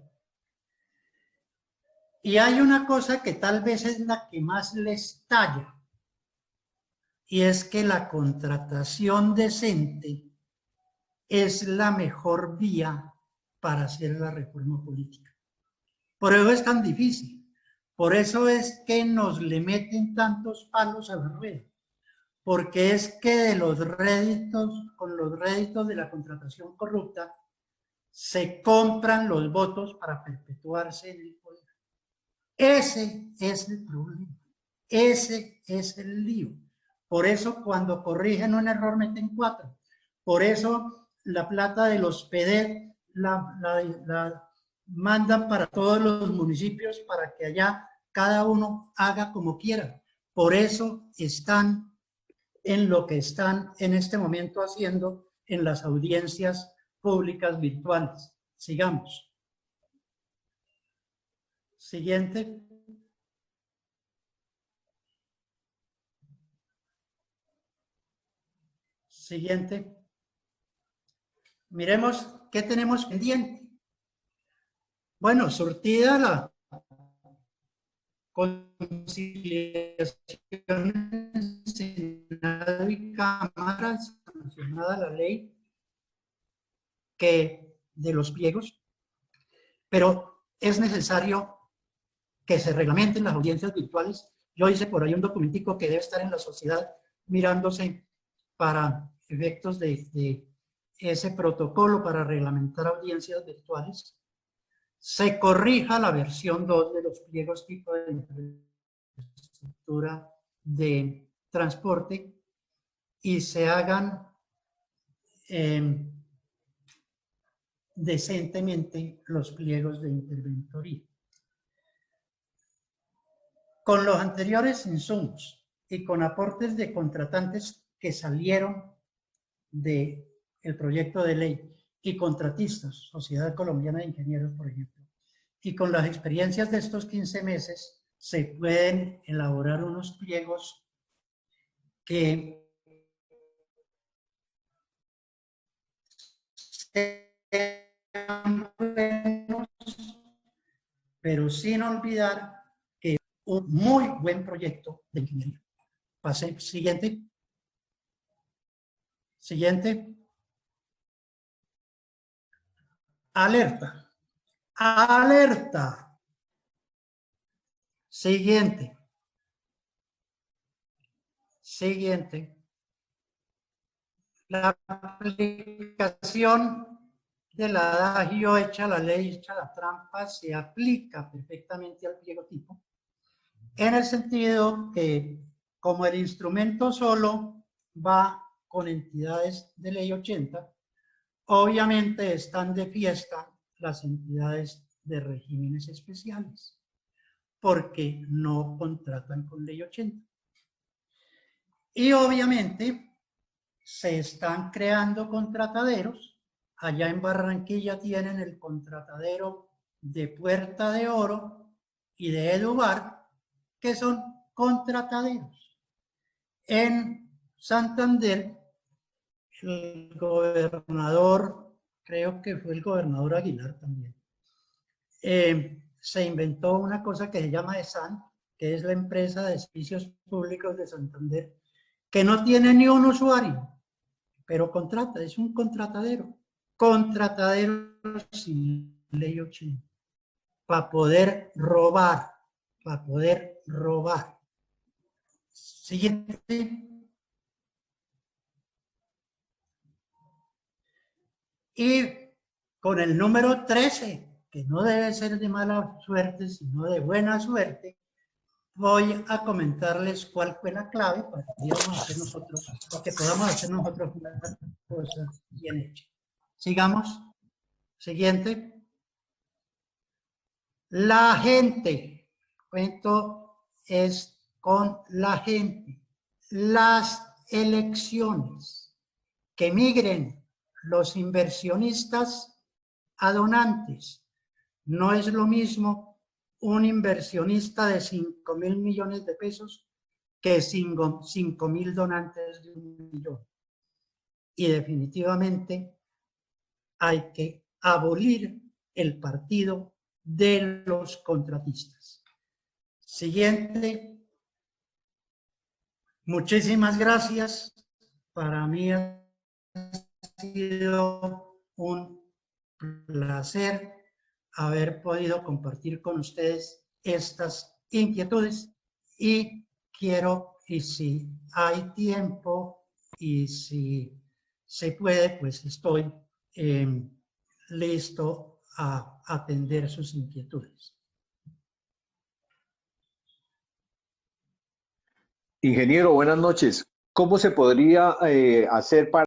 Y hay una cosa que tal vez es la que más les talla, y es que la contratación decente es la mejor vía para hacer la reforma política. Por eso es tan difícil. Por eso es que nos le meten tantos palos a la rueda. Porque es que de los réditos, con los réditos de la contratación corrupta, se compran los votos para perpetuarse en el poder. Ese es el problema. Ese es el lío. Por eso cuando corrigen un error meten 4. Por eso la plata de los PEDET la mandan para todos los municipios para que allá cada uno haga como quiera. Por eso están en lo que están en este momento haciendo en las audiencias públicas virtuales. Sigamos. Siguiente. Siguiente. Miremos qué tenemos pendiente. Bueno, surtida la conciliación en Senado y Cámara, sancionada la ley que de los pliegos, pero es necesario que se reglamenten las audiencias virtuales. Yo hice por ahí un documentico que debe estar en la sociedad mirándose para efectos de ese protocolo para reglamentar audiencias virtuales. Se corrija la versión 2 de los pliegos tipo de infraestructura de transporte y se hagan decentemente los pliegos de interventoría. Con los anteriores insumos y con aportes de contratantes que salieron del proyecto de ley y contratistas, Sociedad Colombiana de Ingenieros, por ejemplo, y con las experiencias de estos 15 meses, se pueden elaborar unos pliegos que sean buenos, pero sin olvidar que un muy buen proyecto de ingeniería. Pase, siguiente. Siguiente. Alerta. Alerta. Siguiente. Siguiente. La aplicación del adagio echa la ley, echa la trampa, se aplica perfectamente al pliego tipo, en el sentido que como el instrumento solo va con entidades de ley 80, obviamente están de fiesta las entidades de regímenes especiales, porque no contratan con ley 80. Y obviamente se están creando contrataderos. Allá en Barranquilla tienen el contratadero de Puerta de Oro y de Edubar, que son contrataderos. En Santander, el gobernador, creo que fue el gobernador Aguilar también, se inventó una cosa que se llama ESAN, que es la empresa de servicios públicos de Santander, que no tiene ni un usuario, pero contrata, es un contratadero sin ley 80, para poder robar, Siguiente. Y con el número 13, que no debe ser de mala suerte, sino de buena suerte, voy a comentarles cuál fue la clave para que podamos hacer nosotros una cosa bien hecha. Sigamos. Siguiente. La gente. Cuento es con la gente. Las elecciones. Que migren los inversionistas a donantes. No es lo mismo un inversionista de 5.000 millones de pesos que 5.000 donantes de 1 millón. Y definitivamente hay que abolir el partido de los contratistas. Siguiente. Muchísimas gracias. Para mí ha sido un placer haber podido compartir con ustedes estas inquietudes y quiero, y si hay tiempo y si se puede, pues estoy listo a atender sus inquietudes. Ingeniero, buenas noches. ¿Cómo se podría hacer para